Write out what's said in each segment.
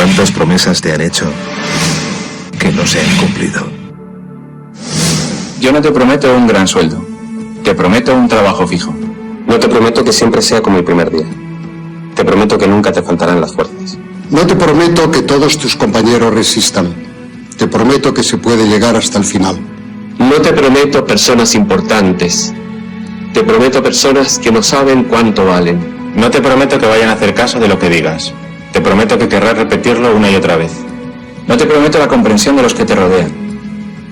¿Cuántas promesas te han hecho que no se han cumplido? Yo no te prometo un gran sueldo. Te prometo un trabajo fijo. No te prometo que siempre sea como el primer día. Te prometo que nunca te faltarán las fuerzas. No te prometo que todos tus compañeros resistan. Te prometo que se puede llegar hasta el final. No te prometo personas importantes. Te prometo personas que no saben cuánto valen. No te prometo que vayan a hacer caso de lo que digas. Te prometo que querrás repetirlo una y otra vez. No te prometo la comprensión de los que te rodean.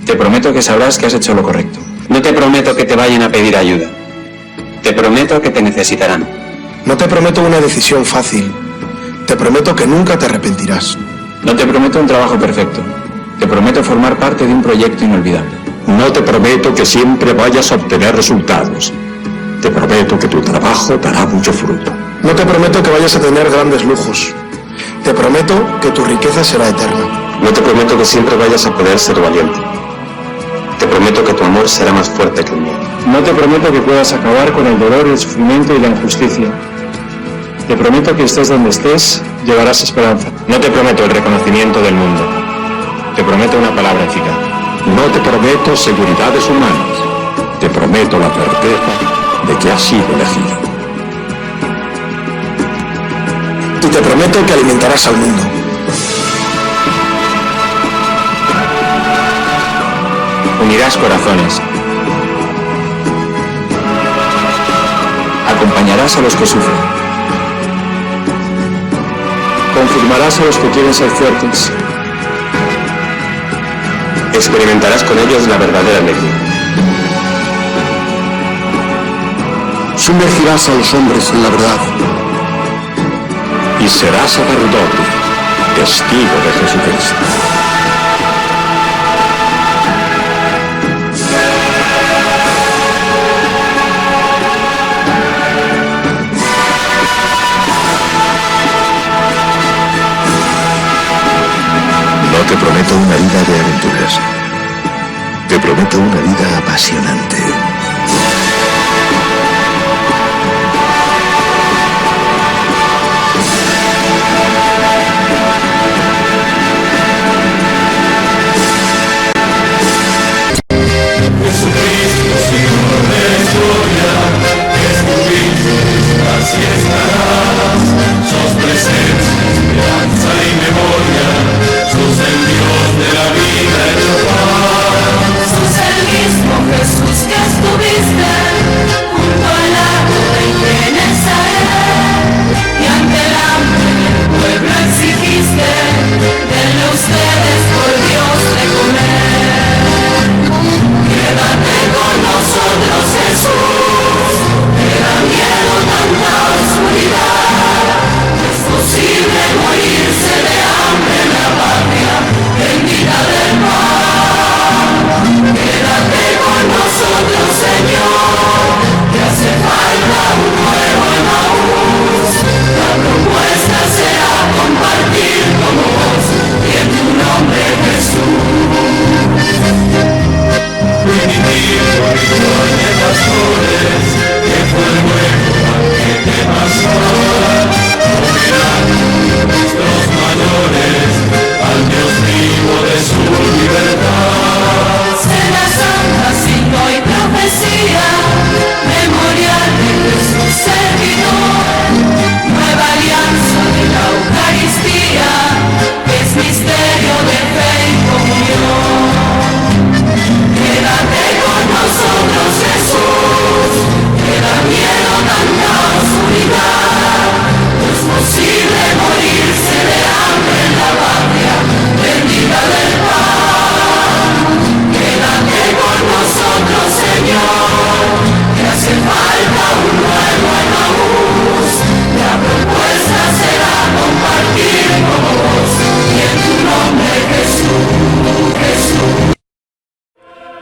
Te prometo que sabrás que has hecho lo correcto. No te prometo que te vayan a pedir ayuda. Te prometo que te necesitarán. No te prometo una decisión fácil. Te prometo que nunca te arrepentirás. No te prometo un trabajo perfecto. Te prometo formar parte de un proyecto inolvidable. No te prometo que siempre vayas a obtener resultados. Te prometo que tu trabajo dará mucho fruto. No te prometo que vayas a tener grandes lujos. Te prometo que tu riqueza será eterna. No te prometo que siempre vayas a poder ser valiente. Te prometo que tu amor será más fuerte que el mío. No te prometo que puedas acabar con el dolor, el sufrimiento y la injusticia. Te prometo que estés donde estés, llevarás esperanza. No te prometo el reconocimiento del mundo. Te prometo una palabra eficaz. No te prometo seguridades humanas. Te prometo la certeza de que has sido elegido. Y te prometo que alimentarás al mundo. Unirás corazones. Acompañarás a los que sufren. Confirmarás a los que quieren ser fuertes. Experimentarás con ellos la verdadera alegría. Sumergirás a los hombres en la verdad. Y serás sacerdote, testigo de Jesucristo. No te prometo una vida de aventuras. Te prometo una vida apasionante.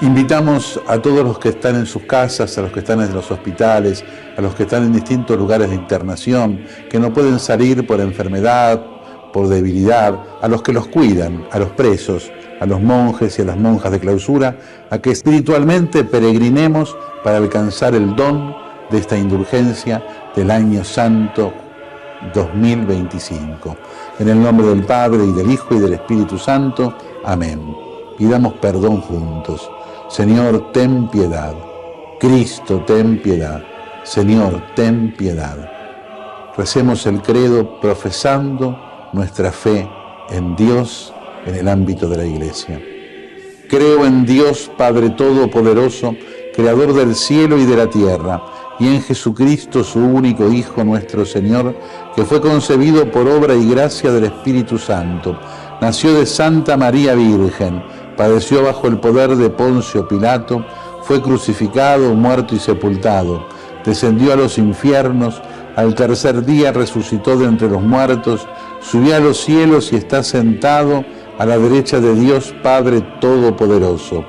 Invitamos a todos los que están en sus casas, a los que están en los hospitales, a los que están en distintos lugares de internación, que no pueden salir por enfermedad, por debilidad, a los que los cuidan, a los presos, a los monjes y a las monjas de clausura, a que espiritualmente peregrinemos para alcanzar el don de esta indulgencia del año santo 2025. En el nombre del Padre, y del Hijo, y del Espíritu Santo. Amén. Pidamos perdón juntos. Señor, ten piedad. Cristo, ten piedad. Señor, ten piedad. Recemos el credo profesando nuestra fe en Dios en el ámbito de la Iglesia. Creo en Dios Padre Todopoderoso, Creador del cielo y de la tierra, y en Jesucristo, su único Hijo, nuestro Señor, que fue concebido por obra y gracia del Espíritu Santo. Nació de Santa María Virgen, padeció bajo el poder de Poncio Pilato, fue crucificado, muerto y sepultado, descendió a los infiernos, al tercer día resucitó de entre los muertos, subió a los cielos y está sentado a la derecha de Dios Padre Todopoderoso.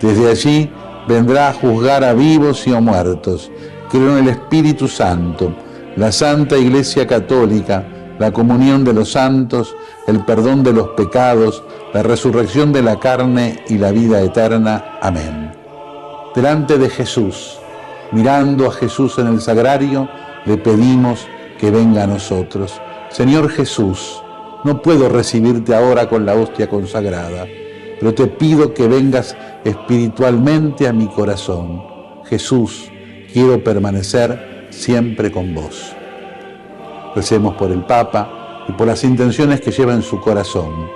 Desde allí vendrá a juzgar a vivos y a muertos. Creo en el Espíritu Santo, la Santa Iglesia Católica, la comunión de los santos, el perdón de los pecados, la resurrección de la carne y la vida eterna. Amén. Delante de Jesús, mirando a Jesús en el sagrario, le pedimos que venga a nosotros. Señor Jesús, no puedo recibirte ahora con la hostia consagrada, pero te pido que vengas espiritualmente a mi corazón. Jesús, quiero permanecer siempre con vos. Recemos por el Papa y por las intenciones que lleva en su corazón.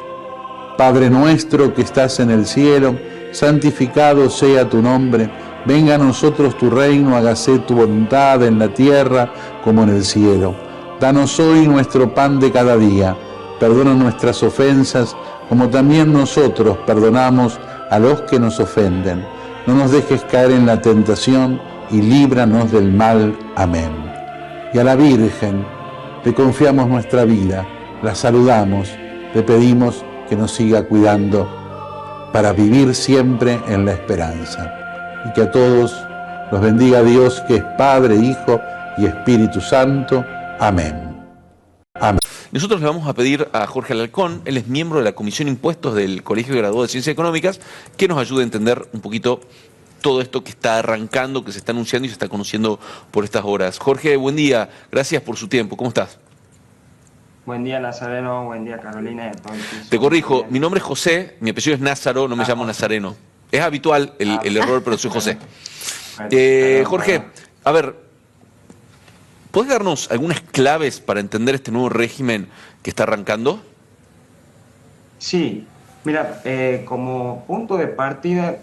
Padre nuestro que estás en el cielo, santificado sea tu nombre. Venga a nosotros tu reino, hágase tu voluntad en la tierra como en el cielo. Danos hoy nuestro pan de cada día. Perdona nuestras ofensas, como también nosotros perdonamos a los que nos ofenden. No nos dejes caer en la tentación y líbranos del mal. Amén. Y a la Virgen le confiamos nuestra vida, la saludamos, le pedimos que nos siga cuidando para vivir siempre en la esperanza. Y que a todos los bendiga Dios, que es Padre, Hijo y Espíritu Santo. Amén. Amén. Nosotros le vamos a pedir a Jorge Alarcón, él es miembro de la Comisión Impuestos del Colegio de Graduados de Ciencias Económicas, que nos ayude a entender un poquito todo esto que está arrancando, que se está anunciando y se está conociendo por estas horas. Jorge, buen día, gracias por su tiempo, ¿cómo estás? Buen día, Nazareno, buen día, Carolina. Te corrijo, mi nombre es José, mi apellido es Názaro, no me llamo Nazareno. Es habitual el error, pero soy José. Jorge, a ver, ¿podés darnos algunas claves para entender este nuevo régimen que está arrancando? Sí, mira, como punto de partida,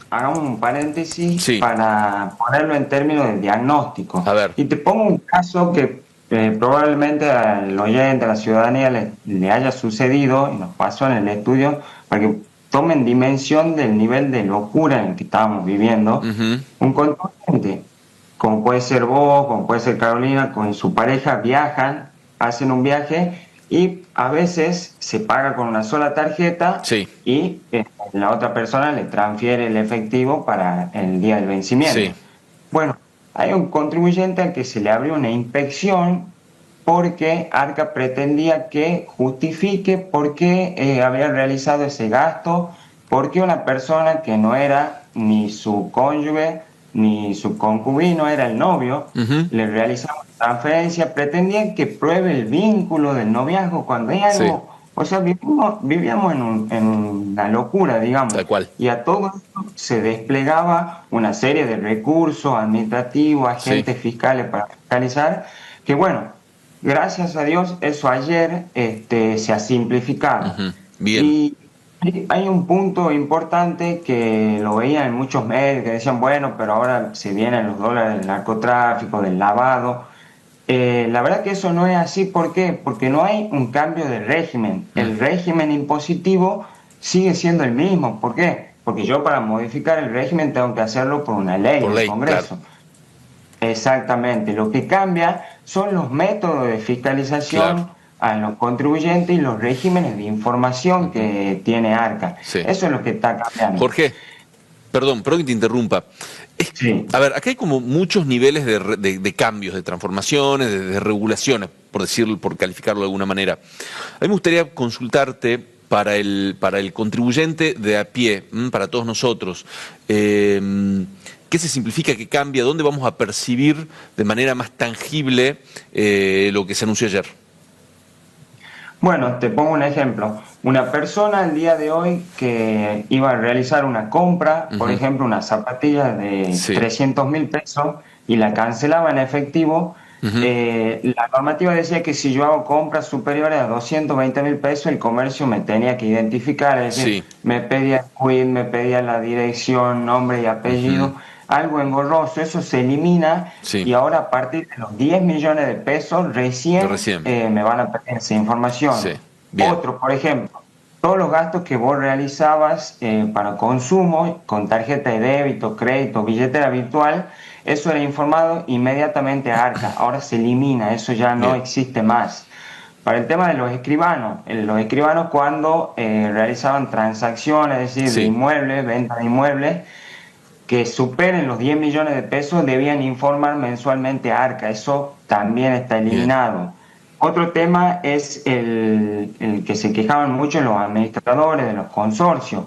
hagamos un paréntesis para ponerlo en términos de diagnóstico. A ver. Y te pongo un caso que probablemente al oyente, a la ciudadanía le haya sucedido y nos pasó en el estudio, para que tomen dimensión del nivel de locura en el que estábamos viviendo. Un contribuyente, como puede ser vos, como puede ser Carolina, con su pareja viajan, hacen un viaje y a veces se paga con una sola tarjeta y la otra persona le transfiere el efectivo para el día del vencimiento. Bueno, hay un contribuyente al que se le abrió una inspección porque Arca pretendía que justifique por qué había realizado ese gasto, porque una persona que no era ni su cónyuge ni su concubino, era el novio, le realizaba transferencia, pretendían que pruebe el vínculo del noviazgo cuando hay algo, o sea, vivíamos en una locura, digamos. Tal cual. Y a todo esto se desplegaba una serie de recursos administrativos, agentes fiscales para fiscalizar, que bueno, gracias a Dios, eso ayer se ha simplificado. Bien. Y hay un punto importante que lo veían en muchos medios, que decían, bueno, pero ahora se vienen los dólares del narcotráfico, del lavado. La verdad que eso no es así. ¿Por qué? Porque no hay un cambio de régimen. El régimen impositivo sigue siendo el mismo. ¿Por qué? Porque yo para modificar el régimen tengo que hacerlo por una ley del Congreso. Claro. Exactamente. Lo que cambia son los métodos de fiscalización a los contribuyentes y los regímenes de información que tiene Arca. Eso es lo que está cambiando. Jorge, perdón que te interrumpa. A ver, acá hay como muchos niveles de cambios, de transformaciones, de regulaciones, por decirlo, por calificarlo de alguna manera. A mí me gustaría consultarte para el contribuyente de a pie, para todos nosotros. ¿Qué se simplifica, qué cambia? ¿Dónde vamos a percibir de manera más tangible lo que se anunció ayer? Bueno, te pongo un ejemplo. Una persona el día de hoy que iba a realizar una compra, por ejemplo, una zapatilla de 300.000 pesos y la cancelaba en efectivo, la normativa decía que si yo hago compras superiores a 220.000 pesos, el comercio me tenía que identificar, es decir, me pedía el quit, me pedía la dirección, nombre y apellido, algo engorroso. Eso se elimina y ahora a partir de los 10 millones de pesos recién. Me van a pedir esa información. Otro, por ejemplo, todos los gastos que vos realizabas para consumo con tarjeta de débito, crédito, billetera virtual, eso era informado inmediatamente a Arca. Ahora se elimina, eso ya no existe más. Para el tema de los escribanos cuando realizaban transacciones, es decir, de inmuebles, venta de inmuebles, que superen los 10 millones de pesos debían informar mensualmente a Arca. Eso también está eliminado. Otro tema es el que se quejaban mucho los administradores de los consorcios.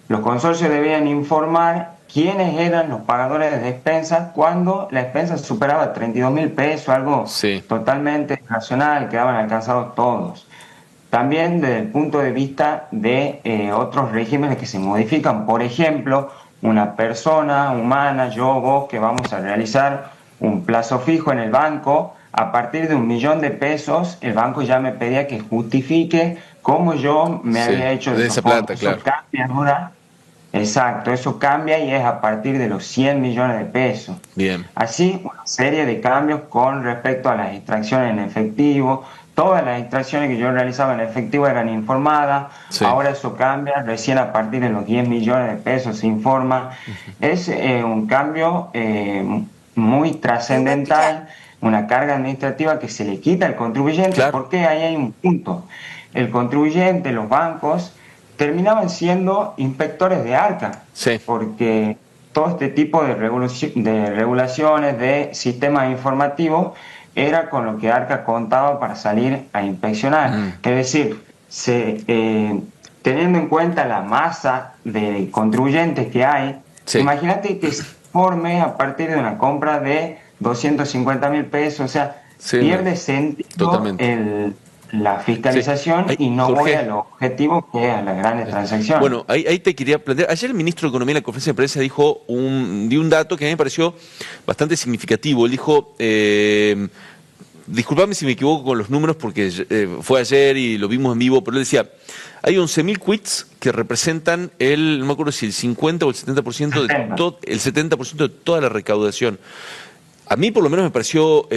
Los consorcios debían informar quiénes eran los pagadores de despensas cuando la despensa superaba 32.000 pesos, algo totalmente irracional, quedaban alcanzados todos. También desde el punto de vista de otros regímenes que se modifican, por ejemplo, una persona humana, yo, vos, que vamos a realizar un plazo fijo en el banco, a partir de 1 millón de pesos, el banco ya me pedía que justifique cómo yo me había hecho de esa plata, eso cambia ahora. Exacto, eso cambia y es a partir de los 100 millones de pesos. Bien. Así, una serie de cambios con respecto a las extracciones en efectivo. Todas las extracciones que yo realizaba en efectivo eran informadas, ahora eso cambia, recién a partir de los 10 millones de pesos se informa. Es un cambio muy trascendental, una carga administrativa que se le quita al contribuyente, porque ahí hay un punto. El contribuyente, los bancos, terminaban siendo inspectores de Arca, porque todo este tipo de regulaciones, de sistemas informativos, era con lo que Arca contaba para salir a inspeccionar. Es decir, teniendo en cuenta la masa de contribuyentes que hay, imagínate que se forme a partir de una compra de 250.000 pesos, o sea, pierde sentido la fiscalización y no voy al objetivo que es a las grandes transacciones. Bueno, ahí te quería plantear. Ayer el ministro de Economía en la conferencia de prensa dio un dato que a mí me pareció bastante significativo. Él dijo, disculpame si me equivoco con los números porque fue ayer y lo vimos en vivo, pero él decía, hay 11.000 quits que representan no me acuerdo si el 50 o el 70% el 70% de toda la recaudación. A mí por lo menos me pareció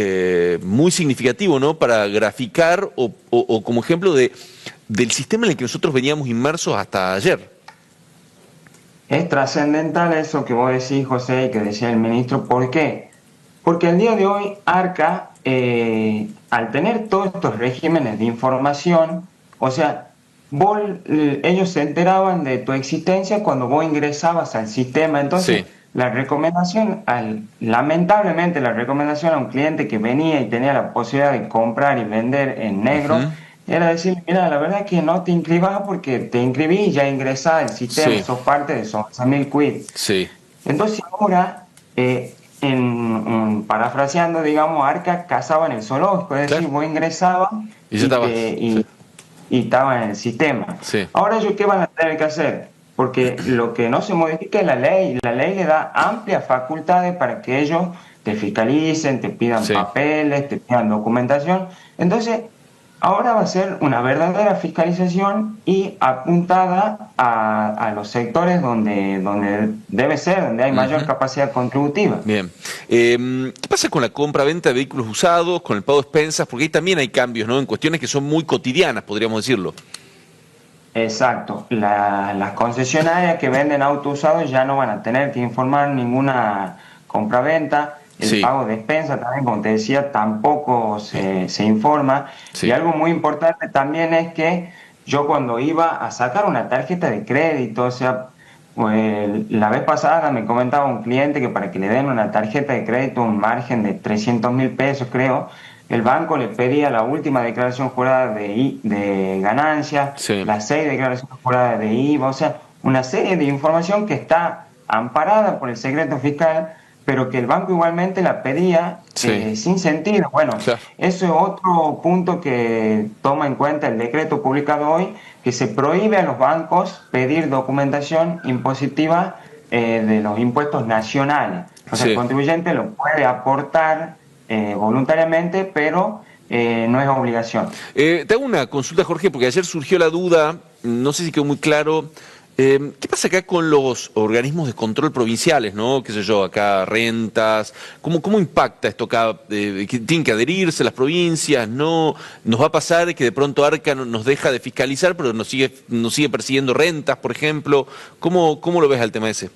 muy significativo, ¿no? Para graficar o como ejemplo del sistema en el que nosotros veníamos inmersos hasta ayer. Es trascendental eso que vos decís, José, y que decía el ministro. ¿Por qué? Porque el día de hoy Arca, al tener todos estos regímenes de información, o sea, ellos se enteraban de tu existencia cuando vos ingresabas al sistema. Entonces, la recomendación, lamentablemente la recomendación a un cliente que venía y tenía la posibilidad de comprar y vender en negro, era decir, mira, la verdad es que no te inscribas porque te inscribí y ya ingresás al sistema, sos parte de esos 11.000 quits. Entonces ahora, parafraseando, digamos, Arca cazaba en el zoológico, es decir, vos ingresabas y estaba en el sistema. Ahora ellos, ¿qué van a tener que hacer? Porque lo que no se modifica es la ley. La ley le da amplias facultades para que ellos te fiscalicen, te pidan papeles, te pidan documentación. Entonces, ahora va a ser una verdadera fiscalización y apuntada a los sectores donde debe ser, donde hay mayor capacidad contributiva. Bien. ¿Qué pasa con la compra-venta de vehículos usados, con el pago de expensas? Porque ahí también hay cambios, ¿no? En cuestiones que son muy cotidianas, podríamos decirlo. Exacto. Las concesionarias que venden autos usados ya no van a tener que informar ninguna compra-venta. El pago de expensa también, como te decía, tampoco se informa. Y algo muy importante también es que yo cuando iba a sacar una tarjeta de crédito, o sea, pues, la vez pasada me comentaba un cliente que para que le den una tarjeta de crédito un margen de 300.000 pesos, creo, el banco le pedía la última declaración jurada de ganancia, las 6 declaraciones juradas de IVA, o sea, una serie de información que está amparada por el secreto fiscal, pero que el banco igualmente la pedía sin sentido. Bueno, Claro. eso es otro punto que toma en cuenta el decreto publicado hoy, que se prohíbe a los bancos pedir documentación impositiva de los impuestos nacionales. O sea, Sí. el contribuyente lo puede aportar voluntariamente, pero no es obligación. Te hago una consulta, Jorge, porque ayer surgió la duda, no sé si quedó muy claro. ¿Qué pasa acá con los organismos de control provinciales, no? ¿Qué sé yo, acá rentas? ¿Cómo impacta esto acá? ¿Que ¿Tienen que adherirse las provincias? ¿No? ¿Nos va a pasar que de pronto Arca nos deja de fiscalizar, pero nos sigue persiguiendo rentas, por ejemplo? ¿Cómo lo ves al tema ese?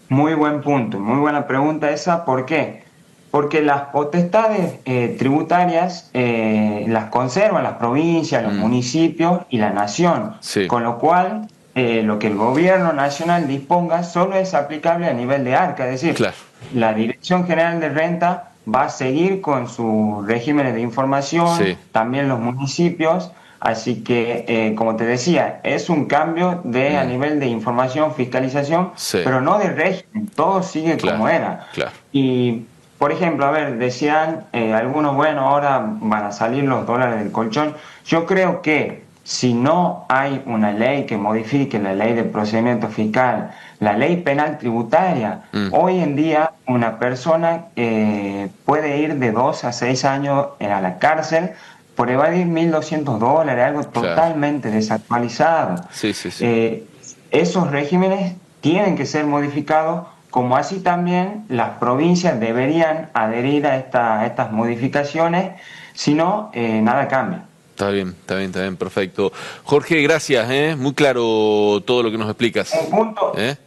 Muy buen punto, muy buena pregunta esa. ¿Por qué? Porque las potestades tributarias las conservan las provincias, los municipios y la nación. Sí. Con lo cual, lo que el gobierno nacional disponga solo es aplicable a nivel de Arca. Es decir, Claro. la Dirección General de Renta va a seguir con sus regímenes de información, Sí. también los municipios. Así que, como te decía, es un cambio a nivel de información, fiscalización, Sí. pero no de régimen. Todo sigue Claro, como era. claro. Y, por ejemplo, a ver, decían algunos, bueno, ahora van a salir los dólares del colchón. Yo creo que si no hay una ley que modifique la ley de procedimiento fiscal, la ley penal tributaria, hoy en día una persona puede ir de 2 a 6 años a la cárcel por evadir $1.200, algo totalmente desactualizado. Sí, sí, sí. Esos regímenes tienen que ser modificados, como así también las provincias deberían adherir a estas modificaciones, si no, nada cambia. Está bien, perfecto. Jorge, gracias, muy claro todo lo que nos explicas.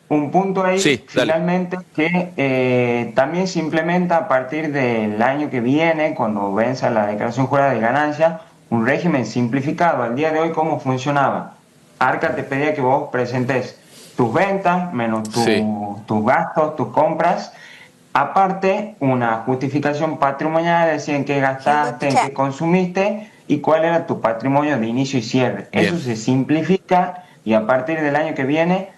Un punto ahí, Sí, dale. finalmente, que también se implementa a partir del año que viene, cuando venza la declaración jurada de ganancia, un régimen simplificado. Al día de hoy, ¿cómo funcionaba? Arca te pedía que vos presentes tus ventas, menos tus gastos, tus compras. Aparte, una justificación patrimonial, decir en qué gastaste, en qué consumiste y cuál era tu patrimonio de inicio y cierre. Bien. Eso se simplifica y a partir del año que viene,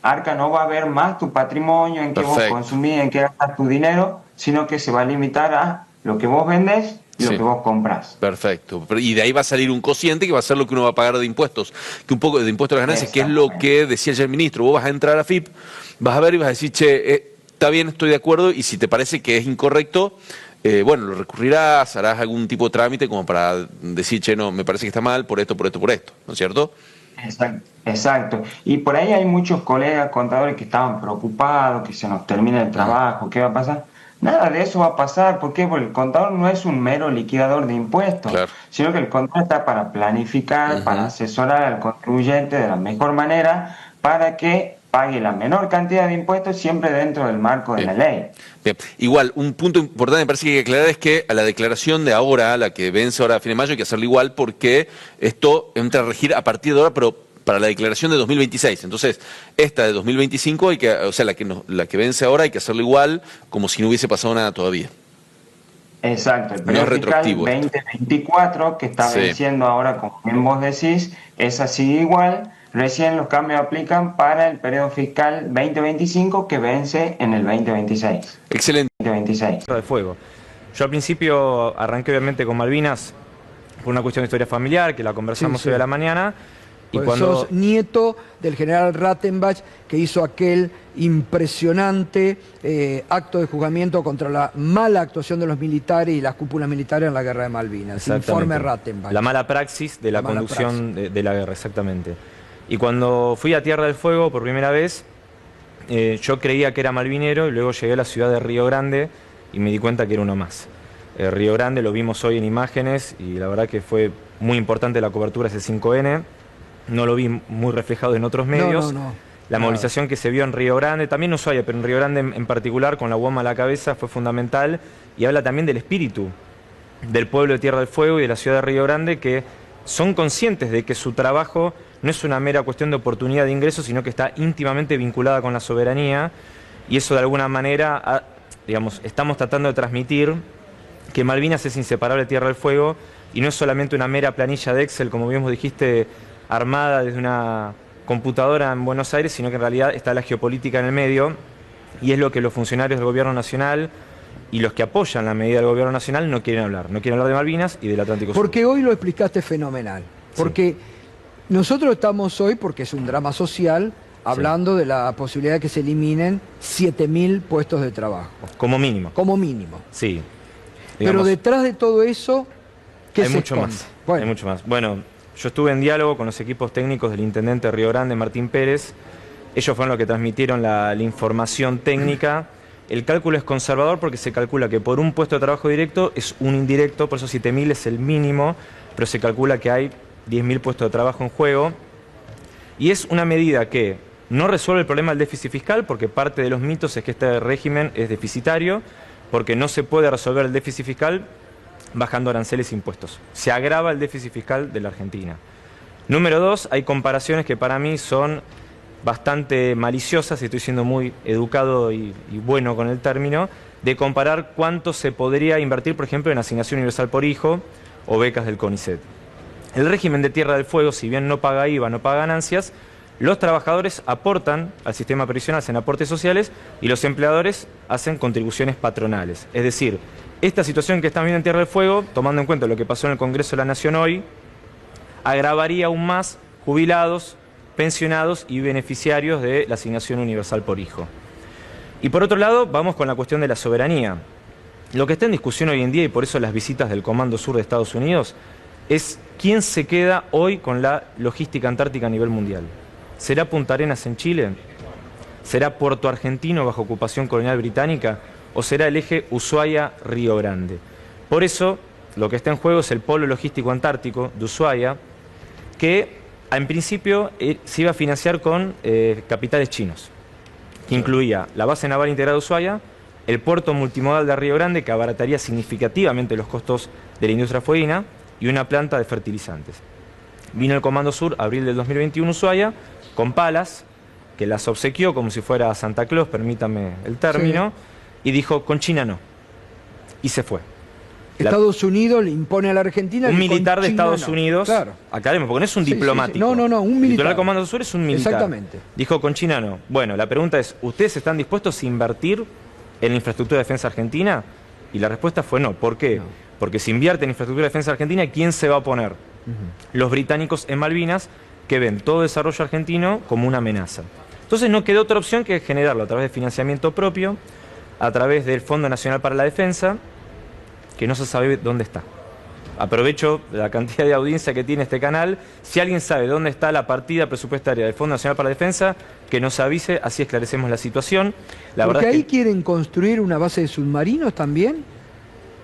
Arca no va a ver más tu patrimonio, en qué vos Perfecto. consumís, en qué gastas tu dinero, sino que se va a limitar a lo que vos vendés y lo Sí. que vos compras. Perfecto. Y de ahí va a salir un cociente que va a ser lo que uno va a pagar de impuestos, que un poco de impuesto a las ganancias, que es lo que decía ayer el ministro. Vos vas a entrar a FIP, vas a ver y vas a decir, che, está bien, estoy de acuerdo, y si te parece que es incorrecto, bueno, lo recurrirás, harás algún tipo de trámite como para decir, che, no, me parece que está mal por esto, ¿no es cierto? Exacto. Y por ahí hay muchos colegas contadores que estaban preocupados, que se nos termina el trabajo, ¿qué va a pasar? Nada de eso va a pasar. ¿Por qué? Porque el contador no es un mero liquidador de impuestos, Claro. sino que el contador está para planificar, para asesorar al contribuyente de la mejor manera para que pague la menor cantidad de impuestos siempre dentro del marco de la ley. Bien. Igual, un punto importante me parece que hay que aclarar es que a la declaración de ahora, la que vence ahora a fin de mayo, hay que hacerlo igual porque esto entra a regir a partir de ahora, pero para la declaración de 2026. Entonces, esta de 2025, o sea, la que vence ahora hay que hacerlo igual, como si no hubiese pasado nada todavía. Exacto, el No periodo es fiscal retroactivo esto. 2024, que está Sí. venciendo ahora, como bien vos decís, es así igual. Recién los cambios aplican para el periodo fiscal 2025, que vence en el 2026. Excelente. 2026. de fuego. Yo al principio arranqué obviamente con Malvinas por una cuestión de historia familiar, que la conversamos hoy a la mañana. Y Pues cuando sos nieto del general Rattenbach, que hizo aquel impresionante acto de juzgamiento contra la mala actuación de los militares y las cúpulas militares en la guerra de Malvinas. Exactamente. Informe Rattenbach. La mala praxis de la mala conducción de la guerra, exactamente. Y cuando fui a Tierra del Fuego por primera vez, yo creía que era malvinero y luego llegué a la ciudad de Río Grande y me di cuenta que era uno más. Río Grande lo vimos hoy en imágenes y la verdad que fue muy importante la cobertura ese 5N. No lo vi muy reflejado en otros medios. No. La movilización que se vio en Río Grande, también en Ushuaia, pero en Río Grande en particular, con la UOM a la cabeza, fue fundamental y habla también del espíritu del pueblo de Tierra del Fuego y de la ciudad de Río Grande, que son conscientes de que su trabajo no es una mera cuestión de oportunidad de ingreso, sino que está íntimamente vinculada con la soberanía, y eso de alguna manera, digamos, estamos tratando de transmitir que Malvinas es inseparable de Tierra del Fuego y no es solamente una mera planilla de Excel, como bien vos dijiste, armada desde una computadora en Buenos Aires, sino que en realidad está la geopolítica en el medio, y es lo que los funcionarios del gobierno nacional y los que apoyan la medida del gobierno nacional no quieren hablar. No quieren hablar de Malvinas y del Atlántico Sur. Porque hoy lo explicaste fenomenal. Porque nosotros estamos hoy, porque es un drama social, hablando de la posibilidad de que se eliminen 7.000 puestos de trabajo. Como mínimo. Como mínimo. Sí. Pero detrás de todo eso, ¿qué hay se mucho esconde? más. Bueno. Hay mucho más. Bueno, yo estuve en diálogo con los equipos técnicos del intendente de Río Grande, Martín Pérez. Ellos fueron los que transmitieron la información técnica. El cálculo es conservador porque se calcula que por un puesto de trabajo directo es un indirecto, por eso 7.000 es el mínimo, pero se calcula que hay 10.000 puestos de trabajo en juego. Y es una medida que no resuelve el problema del déficit fiscal, porque parte de los mitos es que este régimen es deficitario, porque no se puede resolver el déficit fiscal bajando aranceles e impuestos. Se agrava el déficit fiscal de la Argentina. Número 2, hay comparaciones que para mí son bastante maliciosas, y estoy siendo muy educado y bueno con el término, de comparar cuánto se podría invertir, por ejemplo, en asignación universal por hijo o becas del CONICET. El régimen de Tierra del Fuego, si bien no paga IVA, no paga ganancias, los trabajadores aportan al sistema previsional, hacen aportes sociales, y los empleadores hacen contribuciones patronales. Es decir, esta situación que estamos viendo en Tierra del Fuego, tomando en cuenta lo que pasó en el Congreso de la Nación hoy, agravaría aún más jubilados, pensionados y beneficiarios de la asignación universal por hijo. Y por otro lado, vamos con la cuestión de la soberanía. Lo que está en discusión hoy en día, y por eso las visitas del Comando Sur de Estados Unidos, es quién se queda hoy con la logística antártica a nivel mundial. ¿Será Punta Arenas en Chile? ¿Será Puerto Argentino bajo ocupación colonial británica? ¿O será el eje Ushuaia-Río Grande? Por eso, lo que está en juego es el polo logístico antártico de Ushuaia, que en principio se iba a financiar con capitales chinos, que incluía la base naval integrada de Ushuaia, el puerto multimodal de Río Grande, que abarataría significativamente los costos de la industria fueguina, y una planta de fertilizantes. Vino el Comando Sur, abril del 2021, Ushuaia, con palas, que las obsequió como si fuera Santa Claus, permítame el término, y dijo, con China no. Y se fue. Estados Unidos le impone a la Argentina... Un militar de Estados no. Unidos, claro. aclaremos, porque no es un diplomático. No, un militar. El Comando Sur es un militar. Exactamente. Dijo, con China no. Bueno, la pregunta es, ¿ustedes están dispuestos a invertir en la infraestructura de defensa argentina? Y la respuesta fue no. ¿Por qué? No. Porque si invierte en infraestructura de defensa argentina, ¿quién se va a oponer? Los británicos en Malvinas, que ven todo desarrollo argentino como una amenaza. Entonces no quedó otra opción que generarlo a través de financiamiento propio, a través del Fondo Nacional para la Defensa, que no se sabe dónde está. Aprovecho la cantidad de audiencia que tiene este canal. Si alguien sabe dónde está la partida presupuestaria del Fondo Nacional para la Defensa, que nos avise, así esclarecemos la situación. Porque ahí quieren construir una base de submarinos también.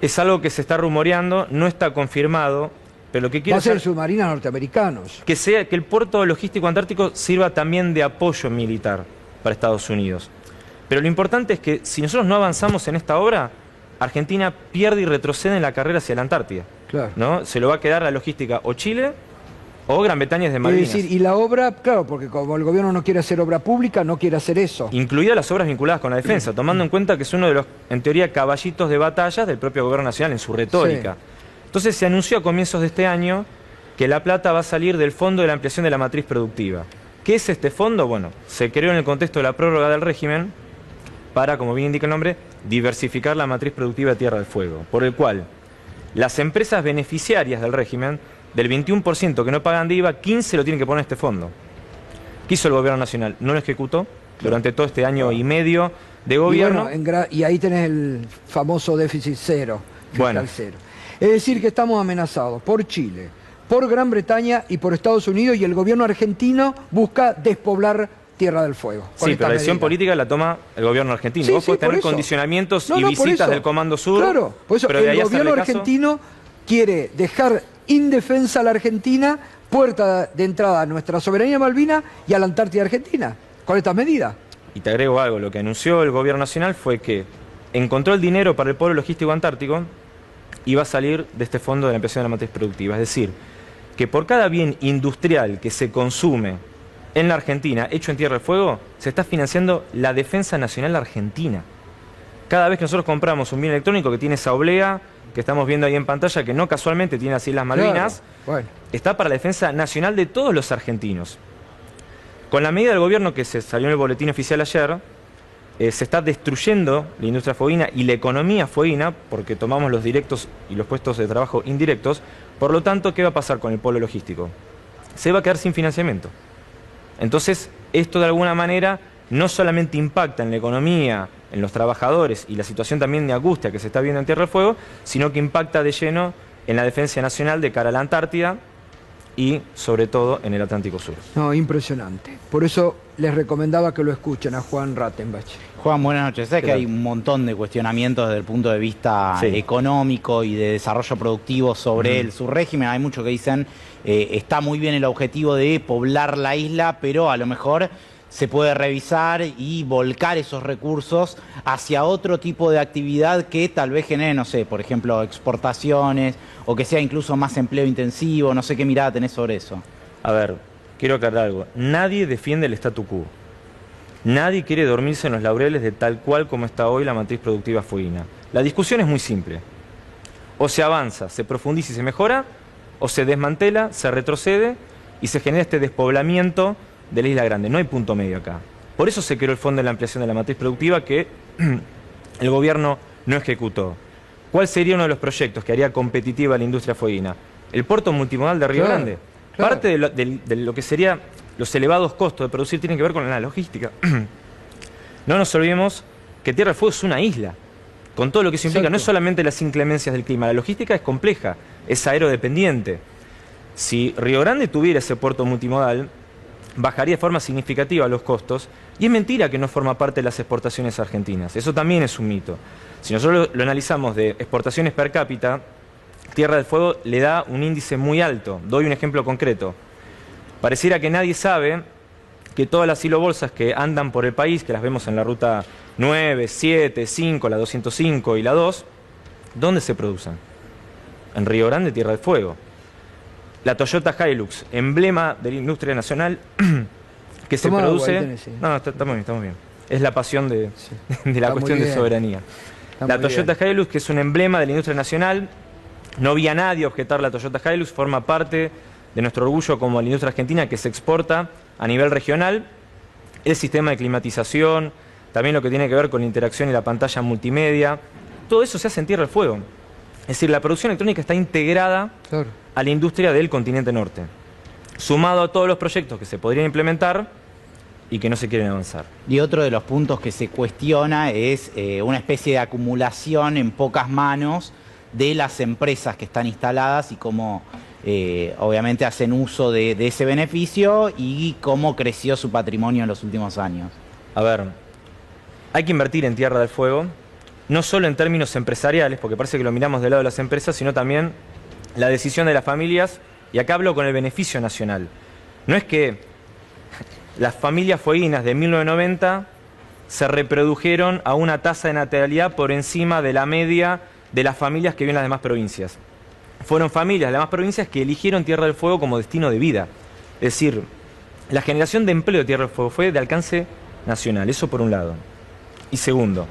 Es algo que se está rumoreando, no está confirmado, pero lo que quiere ser submarinos norteamericanos. Que el puerto logístico antártico sirva también de apoyo militar para Estados Unidos. Pero lo importante es que si nosotros no avanzamos en esta obra, Argentina pierde y retrocede en la carrera hacia la Antártida. Claro. ¿No? Se lo va a quedar la logística o Chile o Gran Bretaña desde Malvinas. Es decir, y la obra, claro, porque como el gobierno no quiere hacer obra pública, no quiere hacer eso. Incluidas las obras vinculadas con la defensa, tomando en cuenta que es uno de los, en teoría, caballitos de batalla del propio gobierno nacional en su retórica. Sí. Entonces se anunció a comienzos de este año que la plata va a salir del Fondo de la Ampliación de la Matriz Productiva. ¿Qué es este fondo? Bueno, se creó en el contexto de la prórroga del régimen para, como bien indica el nombre, diversificar la matriz productiva de Tierra del Fuego, por el cual las empresas beneficiarias del régimen, del 21% que no pagan de IVA, 15 lo tienen que poner en este fondo. ¿Qué hizo el gobierno nacional? No lo ejecutó durante todo este año y medio de gobierno. Y, bueno, y ahí tenés el famoso déficit cero, bueno. Cero. Es decir, que estamos amenazados por Chile, por Gran Bretaña y por Estados Unidos, y el gobierno argentino busca despoblar Tierra del Fuego. Sí, pero la decisión política la toma el gobierno argentino. Vos podés tener condicionamientos y visitas del Comando Sur. Claro, por eso pero el gobierno argentino quiere dejar indefensa a la Argentina, puerta de entrada a nuestra soberanía Malvina y a la Antártida Argentina, con estas medidas. Y te agrego algo, lo que anunció el gobierno nacional fue que encontró el dinero para el polo logístico antártico y va a salir de este fondo de la ampliación de la matriz productiva. Es decir, que por cada bien industrial que se consume en la Argentina, hecho en Tierra del Fuego, se está financiando la defensa nacional argentina. Cada vez que nosotros compramos un bien electrónico que tiene esa oblea, que estamos viendo ahí en pantalla, que no casualmente tiene las Islas Malvinas, claro, bueno, está para la defensa nacional de todos los argentinos. Con la medida del gobierno que se salió en el boletín oficial ayer, se está destruyendo la industria fueguina y la economía fueguina, porque tomamos los directos y los puestos de trabajo indirectos. Por lo tanto, ¿qué va a pasar con el polo logístico? Se va a quedar sin financiamiento. Entonces, esto de alguna manera no solamente impacta en la economía, en los trabajadores y la situación también de angustia que se está viendo en Tierra del Fuego, sino que impacta de lleno en la defensa nacional de cara a la Antártida y sobre todo en el Atlántico Sur. No, impresionante. Por eso les recomendaba que lo escuchen a Juan Rattenbach. Juan, buenas noches. Sé que hay un montón de cuestionamientos desde el punto de vista económico y de desarrollo productivo sobre su régimen. Hay muchos que dicen está muy bien el objetivo de poblar la isla, pero a lo mejor se puede revisar y volcar esos recursos hacia otro tipo de actividad que tal vez genere, no sé, por ejemplo, exportaciones o que sea incluso más empleo intensivo. No sé qué mirada tenés sobre eso. A ver, quiero aclarar algo. Nadie defiende el statu quo. Nadie quiere dormirse en los laureles de tal cual como está hoy la matriz productiva fueguina. La discusión es muy simple. O se avanza, se profundiza y se mejora, o se desmantela, se retrocede y se genera este despoblamiento de la Isla Grande. No hay punto medio acá. Por eso se creó el Fondo de la Ampliación de la Matriz Productiva que el gobierno no ejecutó. ¿Cuál sería uno de los proyectos que haría competitiva la industria fueguina? El puerto multimodal de Río Grande. Claro. Parte de lo que sería los elevados costos de producir tienen que ver con la logística. No nos olvidemos que Tierra del Fuego es una isla, con todo lo que eso implica. No es solamente las inclemencias del clima, la logística es compleja, es aerodependiente. Si Río Grande tuviera ese puerto multimodal, bajaría de forma significativa los costos, y es mentira que no forma parte de las exportaciones argentinas. Eso también es un mito. Si nosotros lo analizamos de exportaciones per cápita, Tierra del Fuego le da un índice muy alto. Doy un ejemplo concreto. Pareciera que nadie sabe que todas las silobolsas que andan por el país, que las vemos en la ruta 9, 7, 5, la 205 y la 2, ¿dónde se producen? En Río Grande, Tierra del Fuego. La Toyota Hilux, emblema de la industria nacional, que se produce... No, estamos bien. Es la pasión de la cuestión de soberanía. La Toyota Hilux, que es un emblema de la industria nacional, no vi a nadie objetar la Toyota Hilux, forma parte de nuestro orgullo como la industria argentina que se exporta a nivel regional. El sistema de climatización, también lo que tiene que ver con la interacción y la pantalla multimedia, todo eso se hace en Tierra del Fuego. Es decir, la producción electrónica está integrada a la industria del continente norte, sumado a todos los proyectos que se podrían implementar y que no se quieren avanzar. Y otro de los puntos que se cuestiona es una especie de acumulación en pocas manos de las empresas que están instaladas y cómo obviamente hacen uso de ese beneficio y cómo creció su patrimonio en los últimos años. A ver, hay que invertir en Tierra del Fuego, no solo en términos empresariales, porque parece que lo miramos del lado de las empresas, sino también la decisión de las familias, y acá hablo con el beneficio nacional. No es que las familias fueguinas de 1990 se reprodujeron a una tasa de natalidad por encima de la media de las familias que viven en las demás provincias. Fueron familias de las demás provincias que eligieron Tierra del Fuego como destino de vida. Es decir, la generación de empleo de Tierra del Fuego fue de alcance nacional, eso por un lado. Y segundo,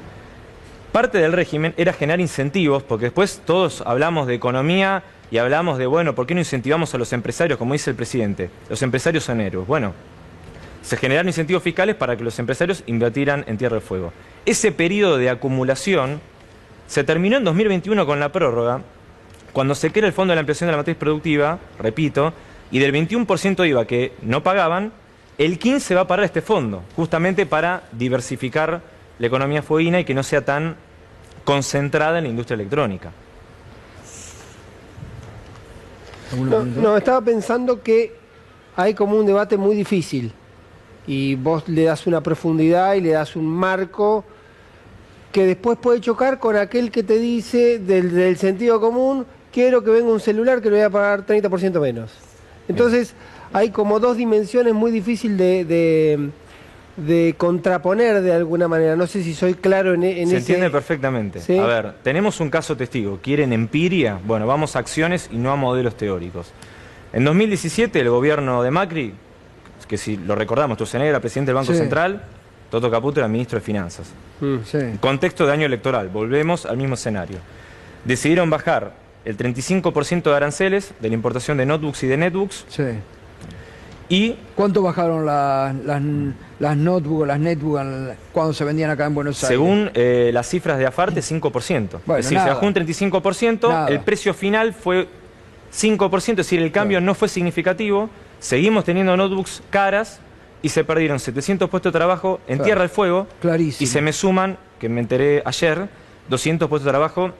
parte del régimen era generar incentivos, porque después todos hablamos de economía y hablamos de, bueno, ¿por qué no incentivamos a los empresarios, como dice el presidente? Los empresarios son héroes. Bueno, se generaron incentivos fiscales para que los empresarios invirtieran en Tierra del Fuego. Ese periodo de acumulación se terminó en 2021 con la prórroga, cuando se crea el Fondo de la Ampliación de la Matriz Productiva, repito, y del 21% de IVA que no pagaban, el 15% va a parar este fondo, justamente para diversificar la economía fueguina y que no sea tan concentrada en la industria electrónica. No, estaba pensando que hay como un debate muy difícil y vos le das una profundidad y le das un marco que después puede chocar con aquel que te dice del sentido común, quiero que venga un celular que le voy a pagar 30% menos. Entonces hay como dos dimensiones muy difíciles de contraponer de alguna manera. No sé si soy claro en ese... Se entiende perfectamente. ¿Sí? A ver, tenemos un caso testigo. ¿Quieren empiria? Bueno, vamos a acciones y no a modelos teóricos. En 2017 el gobierno de Macri, que si lo recordamos, Sturzenegger era presidente del Banco Central, Toto Caputo era ministro de Finanzas. En contexto de año electoral, volvemos al mismo escenario. Decidieron bajar el 35% de aranceles de la importación de notebooks y de netbooks Y ¿cuánto bajaron las notebooks, las netbooks cuando se vendían acá en Buenos Aires? según las cifras de Afarte, 5%. Bueno, es decir, nada. se bajó un 35%, Nada. el precio final fue 5%, es decir, el cambio no fue significativo. Seguimos teniendo notebooks caras y se perdieron 700 puestos de trabajo en Claro. Tierra del Fuego. Clarísimo. Y se me suman, que me enteré ayer, 200 puestos de trabajo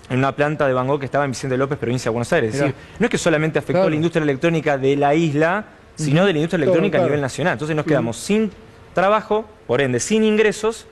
en una planta de Van Gogh que estaba en Vicente López, provincia de Buenos Aires. Es Mirá. decir, no es que solamente afectó Claro. a la industria electrónica de la isla, sino de la industria Todo, electrónica a claro. nivel nacional. Entonces nos quedamos sin trabajo, por ende sin ingresos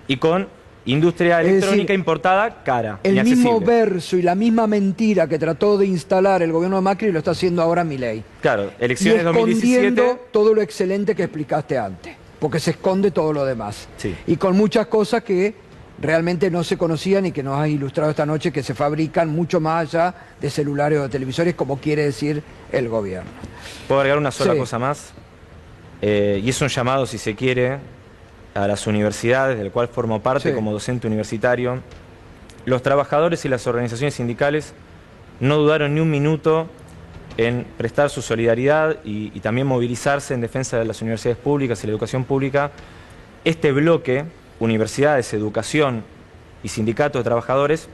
y con industria Es electrónica decir, importada cara, El mismo inaccesible. verso y la misma mentira que trató de instalar el gobierno de Macri lo está haciendo ahora Milei. Claro, Y elecciones escondiendo 2017. todo lo excelente que explicaste antes, porque se esconde todo lo demás. Sí. Y con muchas cosas que realmente no se conocían y que nos has ilustrado esta noche, que se fabrican mucho más allá de celulares o de televisores, como quiere decir el gobierno. Puedo agregar una sola Sí. cosa más. Y es un llamado, si se quiere, a las universidades, del cual formo parte Sí. como docente universitario. Los trabajadores y las organizaciones sindicales no dudaron ni un minuto en prestar su solidaridad y también movilizarse en defensa de las universidades públicas y la educación pública. Este bloque, universidades, educación y sindicatos de trabajadores,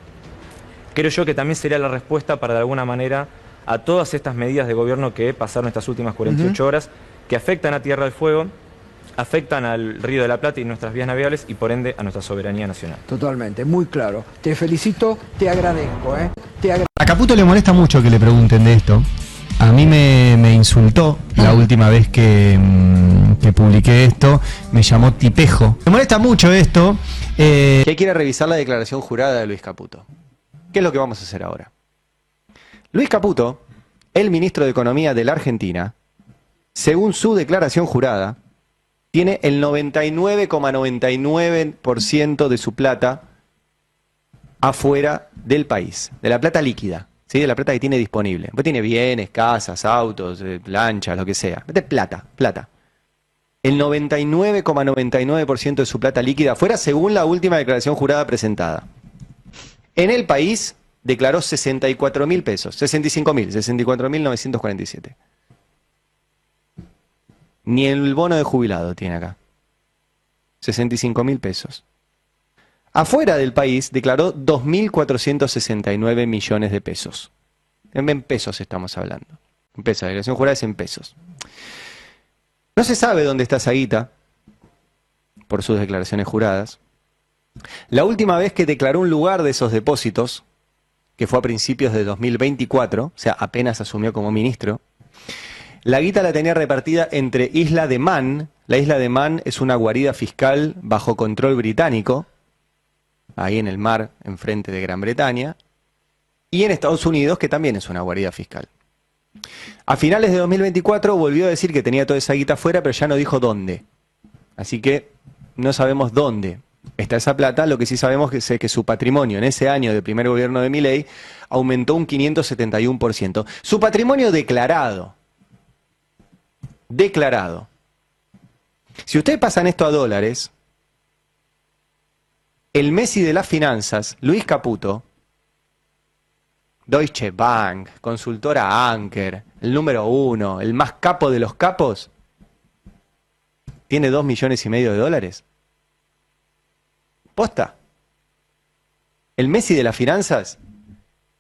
creo yo que también sería la respuesta para de alguna manera a todas estas medidas de gobierno que pasaron estas últimas 48 horas, que afectan a Tierra del Fuego, afectan al Río de la Plata y nuestras vías navegables y por ende a nuestra soberanía nacional. Totalmente, muy claro. Te felicito, te agradezco. A Caputo le molesta mucho que le pregunten de esto. A mí me insultó la última vez que publiqué esto, me llamó tipejo. Me molesta mucho esto. Que quiere revisar la declaración jurada de Luis Caputo. ¿Qué es lo que vamos a hacer ahora? Luis Caputo, el ministro de Economía de la Argentina, según su declaración jurada, tiene el 99,99% de su plata afuera del país, de la plata líquida, ¿sí? De la plata que tiene disponible. Pues tiene bienes, casas, autos, lanchas, lo que sea. Plata. El 99,99% de su plata líquida afuera, según la última declaración jurada presentada. En el país declaró 64.000 pesos, 64.947. Ni el bono de jubilado tiene acá. 65.000 pesos. Afuera del país declaró 2.469 millones de pesos. En pesos estamos hablando. En pesos, la declaración jurada es en pesos. No se sabe dónde está esa guita, por sus declaraciones juradas. La última vez que declaró un lugar de esos depósitos, que fue a principios de 2024, o sea, apenas asumió como ministro, la guita la tenía repartida entre Isla de Man. La Isla de Man es una guarida fiscal bajo control británico, ahí en el mar, enfrente de Gran Bretaña, y en Estados Unidos, que también es una guarida fiscal. A finales de 2024 volvió a decir que tenía toda esa guita afuera, pero ya no dijo dónde. Así que no sabemos dónde está esa plata. Lo que sí sabemos es que su patrimonio en ese año del primer gobierno de Milei aumentó un 571%. Su patrimonio declarado. Si ustedes pasan esto a dólares, el Messi de las finanzas, Luis Caputo, Deutsche Bank, consultora Anker, el número 1, el más capo de los capos, tiene 2,5 millones de dólares. ¿Posta? El Messi de las finanzas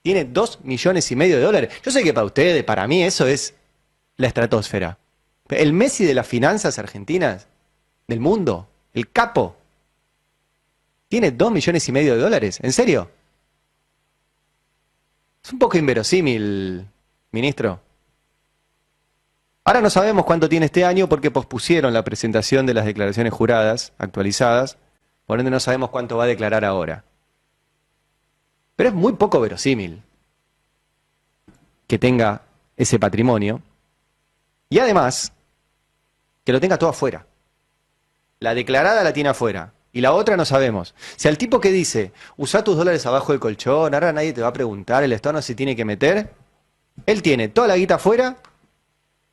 tiene 2,5 millones de dólares. Yo sé que para ustedes, para mí, eso es la estratosfera. El Messi de las finanzas argentinas, del mundo, el capo, tiene 2,5 millones de dólares. ¿En serio? Es un poco inverosímil, ministro. Ahora no sabemos cuánto tiene este año porque pospusieron la presentación de las declaraciones juradas actualizadas. Por ende no sabemos cuánto va a declarar ahora. Pero es muy poco verosímil que tenga ese patrimonio. Y además, que lo tenga todo afuera. La declarada la tiene afuera. Y la otra no sabemos. Si al tipo que dice, usa tus dólares abajo del colchón, ahora nadie te va a preguntar, el Estado no se tiene que meter. Él tiene toda la guita afuera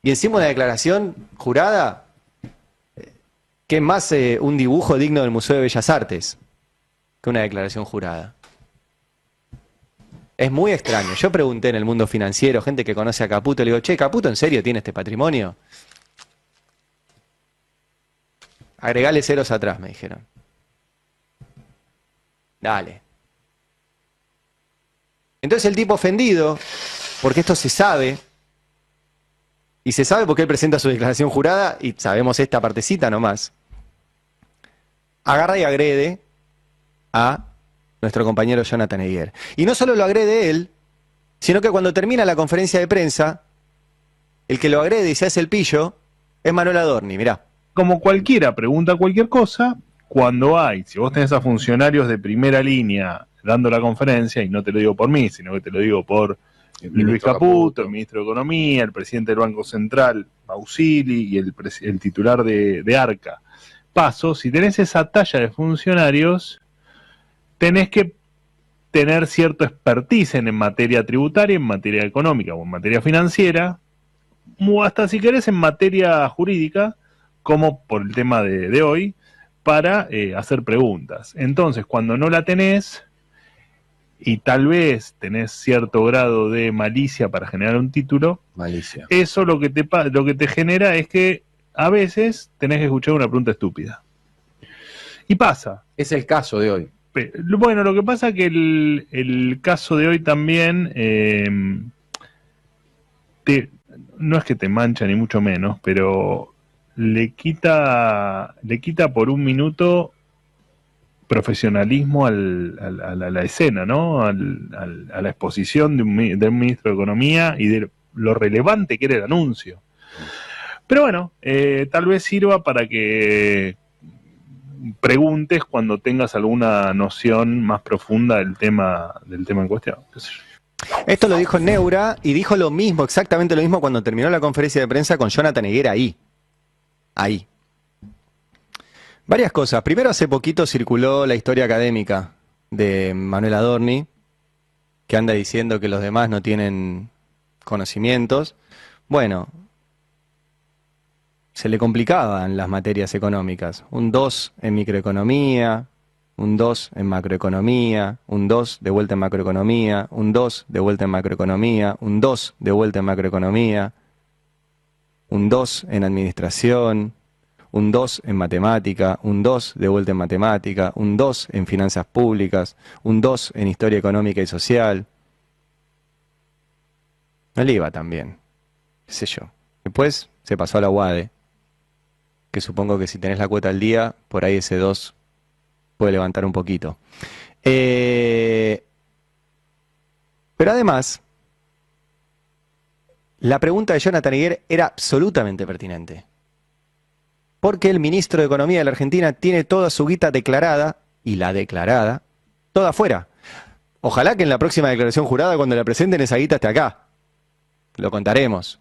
y encima una declaración jurada que es más un dibujo digno del Museo de Bellas Artes que una declaración jurada. Es muy extraño. Yo pregunté en el mundo financiero, gente que conoce a Caputo, le digo, che, ¿Caputo en serio tiene este patrimonio? Agregale ceros atrás, me dijeron. Dale. Entonces el tipo ofendido, porque esto se sabe, y se sabe porque él presenta su declaración jurada, y sabemos esta partecita nomás, agarra y agrede a nuestro compañero Jonathan Eyguer. Y no solo lo agrede él, sino que cuando termina la conferencia de prensa, el que lo agrede y se hace el pillo es Manuel Adorni, mirá. Como cualquiera pregunta cualquier cosa, cuando si vos tenés a funcionarios de primera línea dando la conferencia, y no te lo digo por mí, sino que te lo digo por Luis Caputo, el ministro de Economía, el presidente del Banco Central, Mausili, y el titular de Arca, Paso, si tenés esa talla de funcionarios, tenés que tener cierto expertise en materia tributaria, en materia económica o en materia financiera, o hasta si querés en materia jurídica, como por el tema de hoy, para hacer preguntas. Entonces, cuando no la tenés, y tal vez tenés cierto grado de malicia para generar un título, eso lo que te genera es que a veces tenés que escuchar una pregunta estúpida. Y pasa. Es el caso de hoy. Bueno, lo que pasa es que el caso de hoy también no es que te mancha ni mucho menos, pero le quita por un minuto profesionalismo a la escena, ¿no? A la exposición de un ministro de Economía y de lo relevante que era el anuncio. Pero bueno, tal vez sirva para que preguntes cuando tengas alguna noción más profunda del tema en cuestión. Esto lo dijo Neura y dijo lo mismo, exactamente lo mismo cuando terminó la conferencia de prensa con Jonathan Eyguer ahí. Varias cosas. Primero, hace poquito circuló la historia académica de Manuel Adorni, que anda diciendo que los demás no tienen conocimientos. Bueno, se le complicaban las materias económicas. Un 2 en microeconomía, un 2 en macroeconomía, un 2 de vuelta en macroeconomía, un 2 de vuelta en macroeconomía, un 2 de vuelta en macroeconomía, un 2 en administración, un 2 en matemática, un 2 de vuelta en matemática, un 2 en finanzas públicas, un 2 en historia económica y social. No le iba tan bien, qué sé yo. Después se pasó a la UADE, que supongo que si tenés la cuota al día, por ahí ese 2 puede levantar un poquito. Pero además, la pregunta de Jonathan Eyguer era absolutamente pertinente. Porque el ministro de Economía de la Argentina tiene toda su guita declarada, y la declarada, toda afuera. Ojalá que en la próxima declaración jurada, cuando la presenten, esa guita esté acá. Lo contaremos.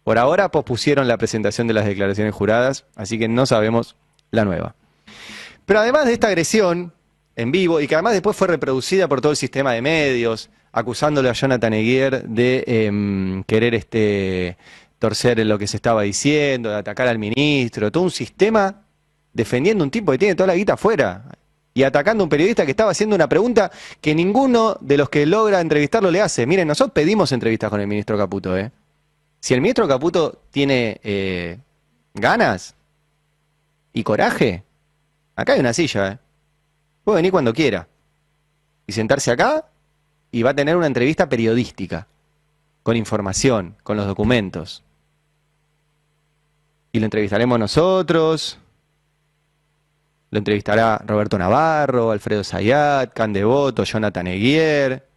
Por ahora pospusieron la presentación de las declaraciones juradas, así que no sabemos la nueva. Pero además de esta agresión en vivo, y que además después fue reproducida por todo el sistema de medios, acusándole a Jonathan Eyguer de querer torcer lo que se estaba diciendo, de atacar al ministro, todo un sistema defendiendo a un tipo que tiene toda la guita afuera y atacando a un periodista que estaba haciendo una pregunta que ninguno de los que logra entrevistarlo le hace. Miren, nosotros pedimos entrevistas con el ministro Caputo, ¿eh? Si el ministro Caputo tiene ganas y coraje, acá hay una silla, ¿eh? Puede venir cuando quiera y sentarse acá y va a tener una entrevista periodística, con información, con los documentos. Y lo entrevistaremos nosotros, lo entrevistará Roberto Navarro, Alfredo Zayat, Can Devoto, Jonathan Eyguer,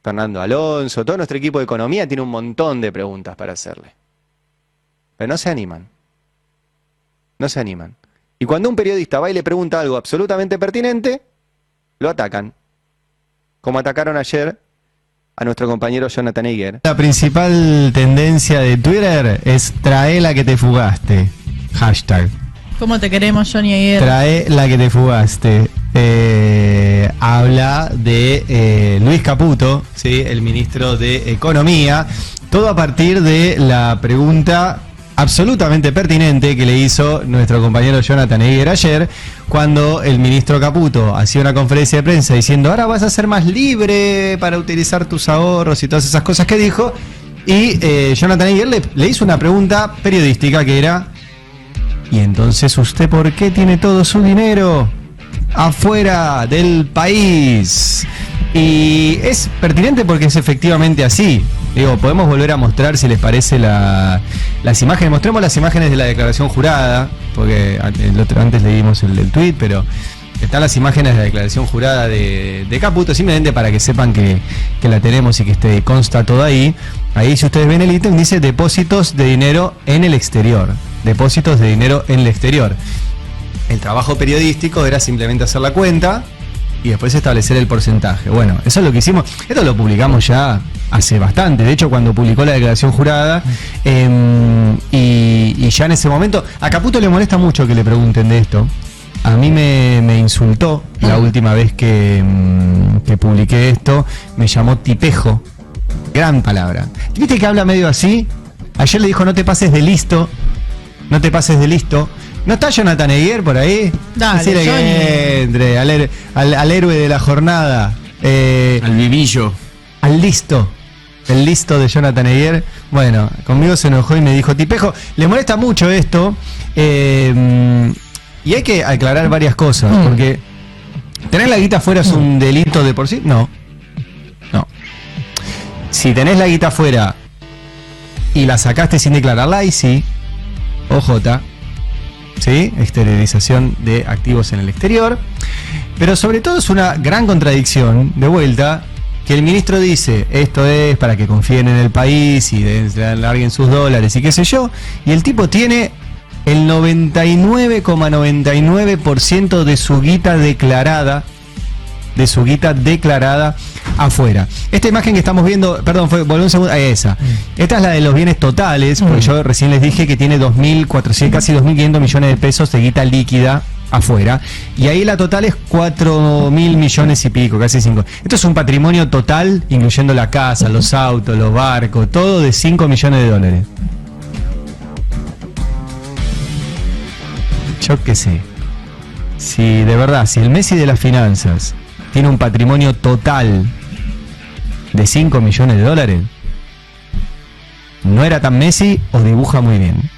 Fernando Alonso. Todo nuestro equipo de economía tiene un montón de preguntas para hacerle. Pero no se animan. No se animan. Y cuando un periodista va y le pregunta algo absolutamente pertinente, lo atacan. Como atacaron ayer a nuestro compañero Jonathan Eyguer. La principal tendencia de Twitter es trae la que te fugaste. Hashtag. ¿Cómo te queremos, Johnny Eyguer? Trae la que te fugaste. Habla de Luis Caputo, ¿sí? El ministro de Economía. Todo a partir de la pregunta absolutamente pertinente que le hizo nuestro compañero Jonathan Eyguer ayer, cuando el ministro Caputo hacía una conferencia de prensa diciendo ahora vas a ser más libre para utilizar tus ahorros y todas esas cosas que dijo, y Jonathan Eyguer le hizo una pregunta periodística que era Y entonces, ¿usted por qué tiene todo su dinero afuera del país? Y es pertinente porque es efectivamente así. Digo, podemos volver a mostrar, si les parece, las imágenes. Mostremos las imágenes de la declaración jurada, porque antes leímos el tuit, pero están las imágenes de la declaración jurada de Caputo, simplemente para que sepan que la tenemos y que consta todo ahí. Ahí, si ustedes ven el ítem, dice depósitos de dinero en el exterior. Depósitos de dinero en el exterior. El trabajo periodístico era simplemente hacer la cuenta y después establecer el porcentaje. Bueno, eso es lo que hicimos. Esto lo publicamos ya hace bastante. De hecho, cuando publicó la declaración jurada, y ya en ese momento, a Caputo le molesta mucho que le pregunten de esto. A mí me insultó la última vez que publiqué esto. Me llamó tipejo. Gran palabra. ¿Viste que habla medio así? Ayer le dijo, no te pases de listo. No te pases de listo. ¿No está Jonathan Eguier por ahí? Dale, decirle que entre al héroe de la jornada. Al vivillo. Al listo. El listo de Jonathan Eguier. Bueno, conmigo se enojó y me dijo, tipejo, le molesta mucho esto. Y hay que aclarar varias cosas. Porque tener la guita afuera es un delito de por sí. No. Si tenés la guita afuera y la sacaste sin declararla, ahí sí. OJ. ¿Sí? Exteriorización de activos en el exterior. Pero sobre todo es una gran contradicción, de vuelta, que el ministro dice, esto es para que confíen en el país y larguen sus dólares y qué sé yo, y el tipo tiene el 99,99% de su guita declarada, afuera. Esta imagen que estamos viendo, perdón, volví un segundo a esa. Esta es la de los bienes totales, porque yo recién les dije que tiene 2.400, casi 2.500 millones de pesos de guita líquida afuera. Y ahí la total es 4.000 millones y pico, casi 5. Esto es un patrimonio total, incluyendo la casa, los autos, los barcos, todo de 5 millones de dólares. Yo qué sé. Si de verdad, si el Messi de las finanzas tiene un patrimonio total de 5 millones de dólares, ¿no era tan Messi o dibuja muy bien?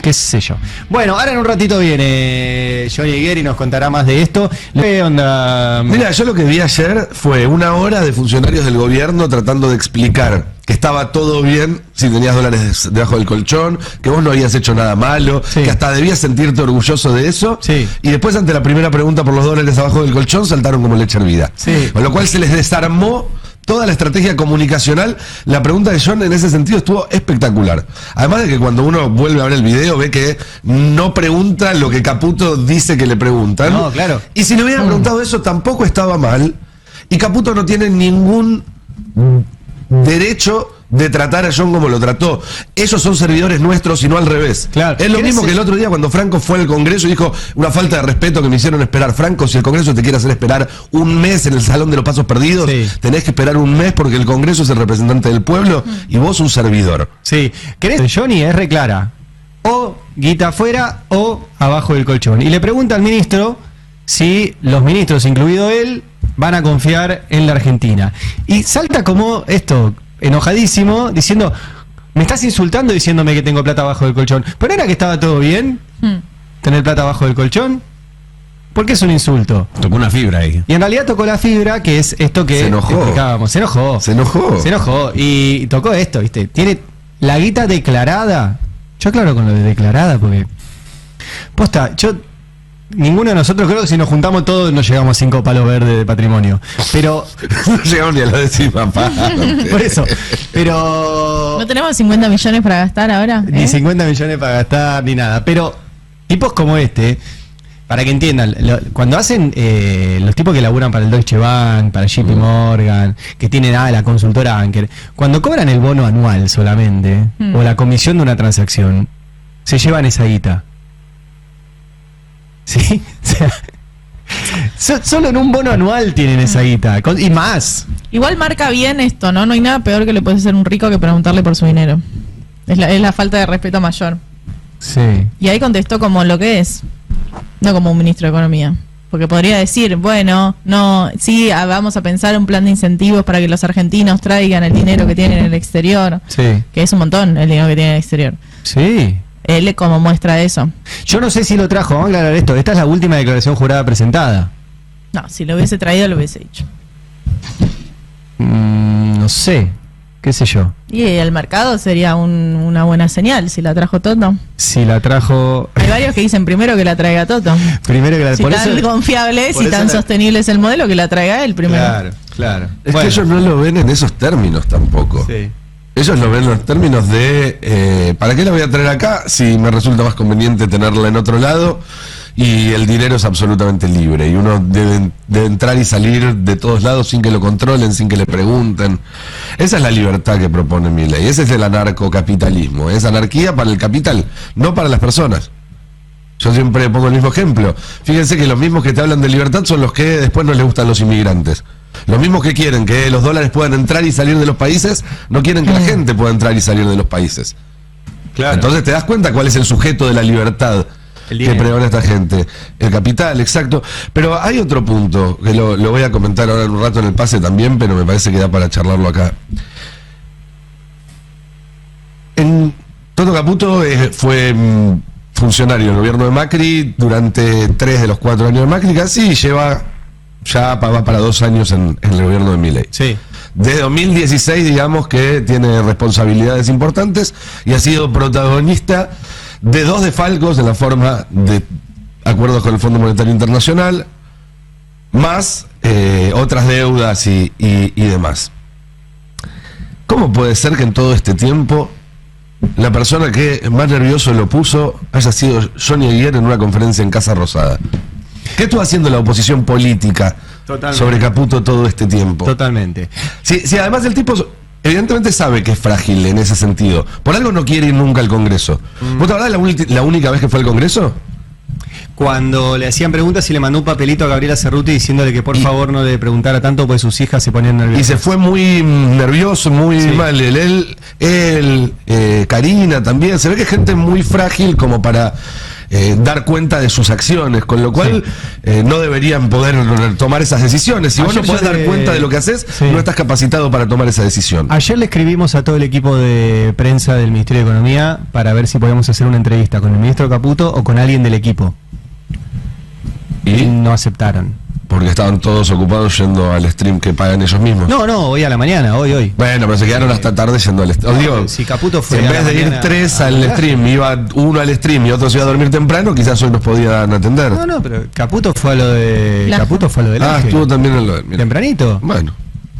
Qué sé yo. Bueno, ahora en un ratito viene Johnny Eguier y nos contará más de esto. ¿Qué onda? Mira, yo lo que vi ayer fue una hora de funcionarios del gobierno tratando de explicar que estaba todo bien si tenías dólares debajo del colchón, que vos no habías hecho nada malo, que hasta debías sentirte orgulloso de eso. Y después, ante la primera pregunta por los dólares abajo del colchón, saltaron como leche hervida. Con lo cual se les desarmó toda la estrategia comunicacional. La pregunta de John en ese sentido estuvo espectacular. Además de que cuando uno vuelve a ver el video ve que no pregunta lo que Caputo dice que le preguntan. No, claro. Y si le hubieran preguntado eso tampoco estaba mal. Y Caputo no tiene ningún derecho de tratar a John como lo trató. Ellos son servidores nuestros y no al revés. Claro. Es lo mismo que el otro día cuando Franco fue al Congreso y dijo una falta de respeto que me hicieron esperar. Franco, si el Congreso te quiere hacer esperar un mes en el Salón de los Pasos Perdidos, tenés que esperar un mes porque el Congreso es el representante del pueblo y vos un servidor. Sí, Johnny es re clara. O guita afuera o abajo del colchón. Y le pregunta al ministro si los ministros, incluido él, van a confiar en la Argentina. Y salta como esto, enojadísimo, diciendo, me estás insultando diciéndome que tengo plata abajo del colchón. ¿Pero era que estaba todo bien? ¿Tener plata abajo del colchón? ¿Por qué es un insulto? Tocó una fibra ahí. Y en realidad tocó la fibra, que es esto que explicábamos. Se enojó. Y tocó esto, ¿viste? Tiene la guita declarada. Yo aclaro con lo de declarada, porque posta, ninguno de nosotros, creo que si nos juntamos todos nos llegamos a 5 palos verdes de patrimonio. Pero no llegamos ni a lo de decir, papá. Por eso. Pero ¿no tenemos 50 millones para gastar ahora? Ni 50 millones para gastar, ni nada. Pero tipos como este, para que entiendan, cuando hacen los tipos que laburan para el Deutsche Bank, para JP Morgan, que tienen la consultora Anker, cuando cobran el bono anual solamente, o la comisión de una transacción, se llevan esa guita. ¿Sí? O sea, solo en un bono anual tienen esa guita. Y más. Igual marca bien esto, ¿no? No hay nada peor que le puedes hacer a un rico que preguntarle por su dinero. Es la falta de respeto mayor. Sí. Y ahí contestó como lo que es. No como un ministro de Economía. Porque podría decir, bueno, no, sí, vamos a pensar un plan de incentivos para que los argentinos traigan el dinero que tienen en el exterior. Sí. Que es un montón el dinero que tienen en el exterior. Sí. él como muestra de eso. Yo no sé si lo trajo, vamos a aclarar esto. Esta es la última declaración jurada presentada. No, si lo hubiese traído lo hubiese dicho. No sé, qué sé yo. Y el mercado sería una buena señal si la trajo Toto. Si la trajo... Hay varios que dicen primero que la traiga Toto. Primero que la... Si por tan eso- confiable es por y eso tan la- sostenible es el modelo, que la traiga él primero. Claro, claro. Es Bueno. que ellos no lo ven en esos términos tampoco. Sí. Ellos lo ven en los términos de ¿para qué la voy a traer acá si me resulta más conveniente tenerla en otro lado? Y el dinero es absolutamente libre y uno debe entrar y salir de todos lados sin que lo controlen, sin que le pregunten. Esa es la libertad que propone Milei. Ese es el anarcocapitalismo. Es anarquía para el capital, no para las personas. Yo siempre pongo el mismo ejemplo. Fíjense que los mismos que te hablan de libertad son los que después no les gustan los inmigrantes. Los mismos que quieren que los dólares puedan entrar y salir de los países, no quieren que la gente pueda entrar y salir de los países. Claro. Entonces te das cuenta cuál es el sujeto de la libertad que pregona esta gente. El capital, exacto. Pero hay otro punto, que lo voy a comentar ahora en un rato en el pase también, pero me parece que da para charlarlo acá. Toto Caputo fue funcionario del gobierno de Macri durante 3 de los 4 años de Macri, casi, y va para 2 años en el gobierno de Milei. Sí. Desde 2016, digamos que tiene responsabilidades importantes y ha sido protagonista de 2 desfalcos en la forma de acuerdos con el Fondo Monetario Internacional, más otras deudas y demás. ¿Cómo puede ser que en todo este tiempo la persona que más nervioso lo puso haya sido Johnny Aguirre en una conferencia en Casa Rosada? ¿Qué estuvo haciendo la oposición política sobre Caputo todo este tiempo? Totalmente. Si además el tipo evidentemente sabe que es frágil en ese sentido. Por algo no quiere ir nunca al Congreso. ¿Vos te acordás la única vez que fue al Congreso? Cuando le hacían preguntas y le mandó un papelito a Gabriela Cerruti diciéndole que por favor no le preguntara tanto porque sus hijas se ponían nerviosas. Y se fue muy nervioso, muy mal. Él, Karina también. Se ve que es gente muy frágil como para dar cuenta de sus acciones, con lo cual no deberían poder tomar esas decisiones. Si vos no podés dar cuenta de lo que haces, no estás capacitado para tomar esa decisión. Ayer le escribimos a todo el equipo de prensa del Ministerio de Economía para ver si podíamos hacer una entrevista con el ministro Caputo o con alguien del equipo. Y no aceptaron. Porque estaban todos ocupados yendo al stream que pagan ellos mismos. No, hoy a la mañana, hoy. Bueno, pero se quedaron hasta tarde yendo al stream. Os digo, si Caputo fue en vez de ir 3 al stream, iba uno al stream y otro se iba a dormir temprano, quizás hoy nos podían atender. No, pero Caputo fue a lo de... Caputo fue a lo del Ah, Ángel. estuvo también en lo de... mira. ¿Tempranito? Bueno,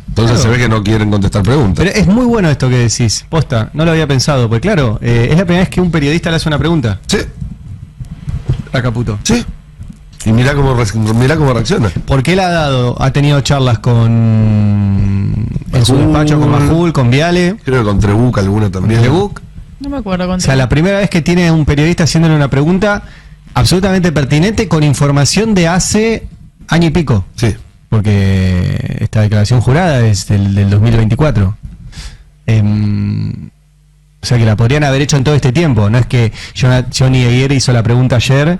entonces Claro. se ve que no quieren contestar preguntas. Pero es muy bueno esto que decís, posta, no lo había pensado, porque claro, es la primera vez que un periodista le hace una pregunta. Sí. A Caputo. Sí. Y mirá cómo reacciona. Porque él ha tenido charlas en su despacho con Majul, con Viale. Creo que con Trebuc alguna también. Trebuc. No me acuerdo con O sea, la primera vez que tiene un periodista haciéndole una pregunta absolutamente pertinente con información de hace año y pico. Sí. Porque esta declaración jurada es del 2024. O sea que la podrían haber hecho en todo este tiempo. No es que Johnny Aguirre hizo la pregunta ayer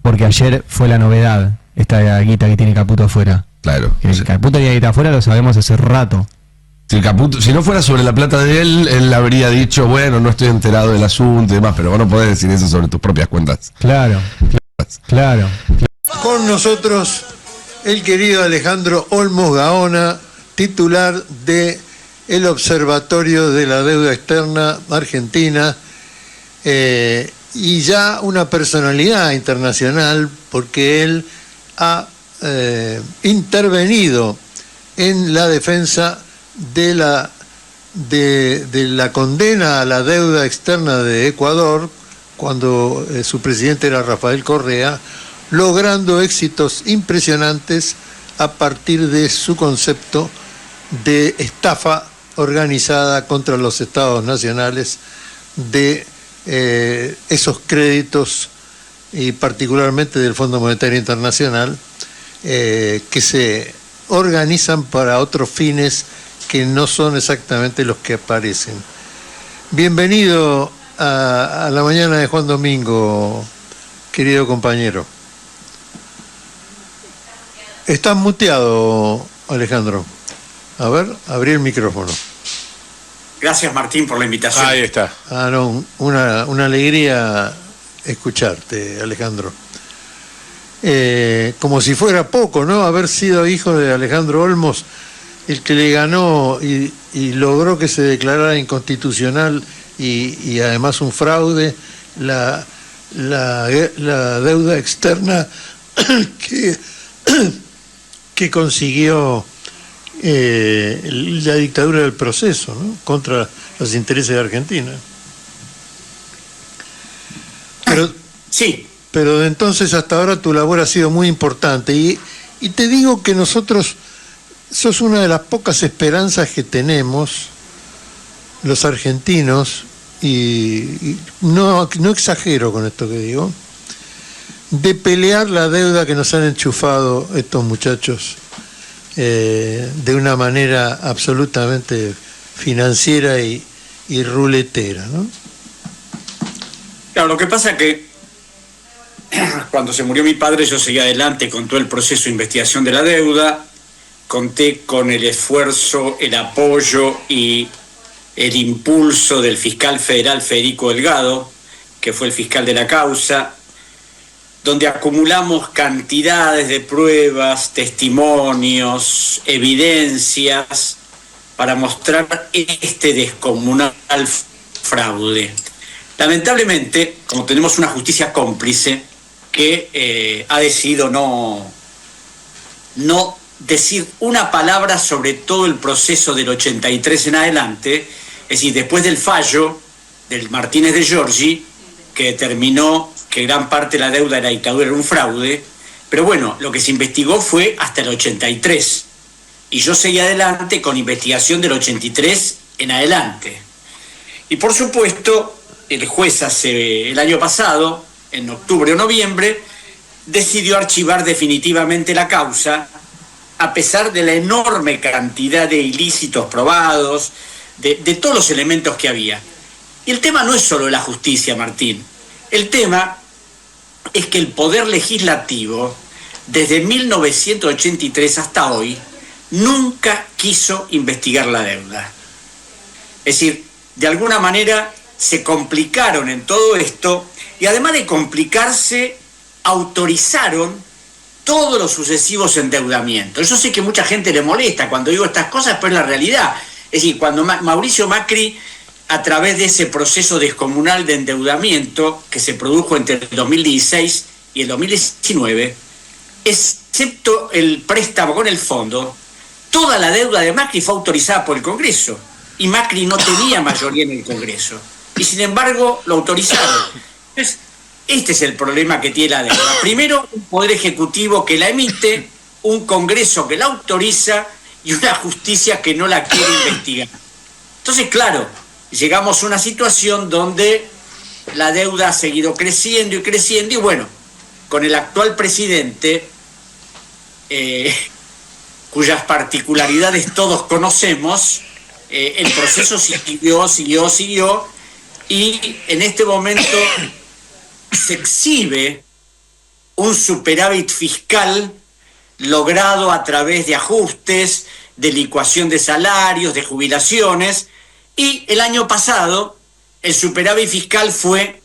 porque ayer fue la novedad, esta guita que tiene Caputo afuera. Claro. Que Caputo tiene guita afuera lo sabemos hace rato. Si no fuera sobre la plata de él habría dicho, bueno, no estoy enterado del asunto y demás, pero vos no podés decir eso sobre tus propias cuentas. Claro. Con nosotros el querido Alejandro Olmos Gaona, titular de el Observatorio de la Deuda Externa Argentina, y ya una personalidad internacional porque él ha intervenido en la defensa de la condena a la deuda externa de Ecuador cuando su presidente era Rafael Correa, logrando éxitos impresionantes a partir de su concepto de estafa organizada contra los estados nacionales de esos créditos y particularmente del Fondo Monetario Internacional que se organizan para otros fines que no son exactamente los que aparecen. Bienvenido a la mañana de Juan Domingo, querido compañero. Estás muteado, Alejandro. A ver, abrí el micrófono. Gracias, Martín, por la invitación. Ahí está. No, una alegría escucharte, Alejandro. Como si fuera poco, ¿no? Haber sido hijo de Alejandro Olmos, el que le ganó y logró que se declarara inconstitucional y además un fraude la deuda externa que consiguió la dictadura del proceso, ¿no? Contra los intereses de Argentina. Pero de entonces hasta ahora tu labor ha sido muy importante y te digo que nosotros sos una de las pocas esperanzas que tenemos los argentinos, y no exagero con esto que digo, de pelear la deuda que nos han enchufado estos muchachos de una manera absolutamente financiera y ruletera, ¿no? Claro, lo que pasa es que cuando se murió mi padre yo seguí adelante con todo el proceso de investigación de la deuda, conté con el esfuerzo, el apoyo y el impulso del fiscal federal Federico Delgado, que fue el fiscal de la causa, donde acumulamos cantidades de pruebas, testimonios, evidencias para mostrar este descomunal fraude. Lamentablemente, como tenemos una justicia cómplice que ha decidido no decir una palabra sobre todo el proceso del 83 en adelante, es decir, después del fallo del Martínez de Giorgi, que determinó que gran parte de la deuda de la dictadura era un fraude, pero bueno, lo que se investigó fue hasta el 83, y yo seguí adelante con investigación del 83 en adelante. Y por supuesto, el juez el año pasado, en octubre o noviembre, decidió archivar definitivamente la causa, a pesar de la enorme cantidad de ilícitos probados, de todos los elementos que había. Y el tema no es solo la justicia, Martín. El tema es que el Poder Legislativo, desde 1983 hasta hoy, nunca quiso investigar la deuda. Es decir, de alguna manera se complicaron en todo esto y además de complicarse, autorizaron todos los sucesivos endeudamientos. Yo sé que mucha gente le molesta cuando digo estas cosas, pero es la realidad. Es decir, cuando Mauricio Macri, a través de ese proceso descomunal de endeudamiento que se produjo entre el 2016 y el 2019, excepto el préstamo con el fondo, toda la deuda de Macri fue autorizada por el Congreso. Y Macri no tenía mayoría en el Congreso. Y sin embargo, lo autorizaron. Entonces, este es el problema que tiene la deuda. Primero, un Poder Ejecutivo que la emite, un Congreso que la autoriza y una justicia que no la quiere investigar. Entonces, claro, llegamos a una situación donde la deuda ha seguido creciendo y creciendo, y bueno, con el actual presidente, cuyas particularidades todos conocemos, el proceso siguió, y en este momento se exhibe un superávit fiscal logrado a través de ajustes, de licuación de salarios, de jubilaciones, y el año pasado el superávit fiscal fue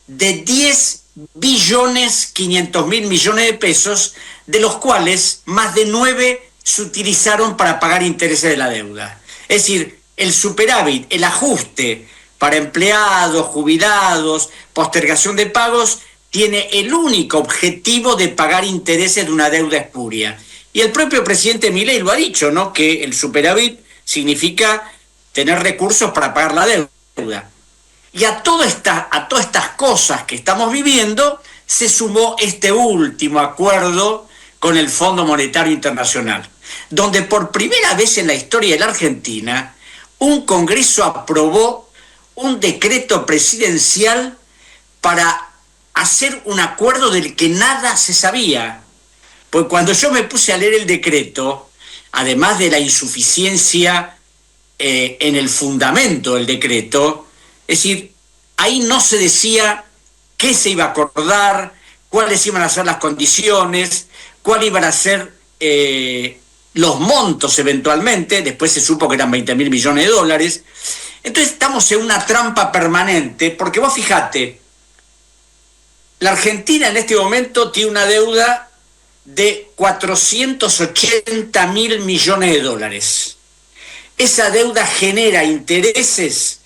de 10.500.000 millones de pesos, de los cuales más de 9 se utilizaron para pagar intereses de la deuda. Es decir, el superávit, el ajuste para empleados, jubilados, postergación de pagos, tiene el único objetivo de pagar intereses de una deuda espuria. Y el propio presidente Milei lo ha dicho, ¿no? Que el superávit significa tener recursos para pagar la deuda. Y a todas estas cosas que estamos viviendo se sumó este último acuerdo con el Fondo Monetario Internacional, donde por primera vez en la historia de la Argentina, un Congreso aprobó un decreto presidencial para hacer un acuerdo del que nada se sabía. Pues cuando yo me puse a leer el decreto, además de la insuficiencia en el fundamento del decreto, es decir, ahí no se decía qué se iba a acordar, cuáles iban a ser las condiciones, cuáles iban a ser los montos eventualmente. Después se supo que eran 20.000 millones de dólares. Entonces estamos en una trampa permanente, porque vos fijate, la Argentina en este momento tiene una deuda de 480.000 millones de dólares. Esa deuda genera intereses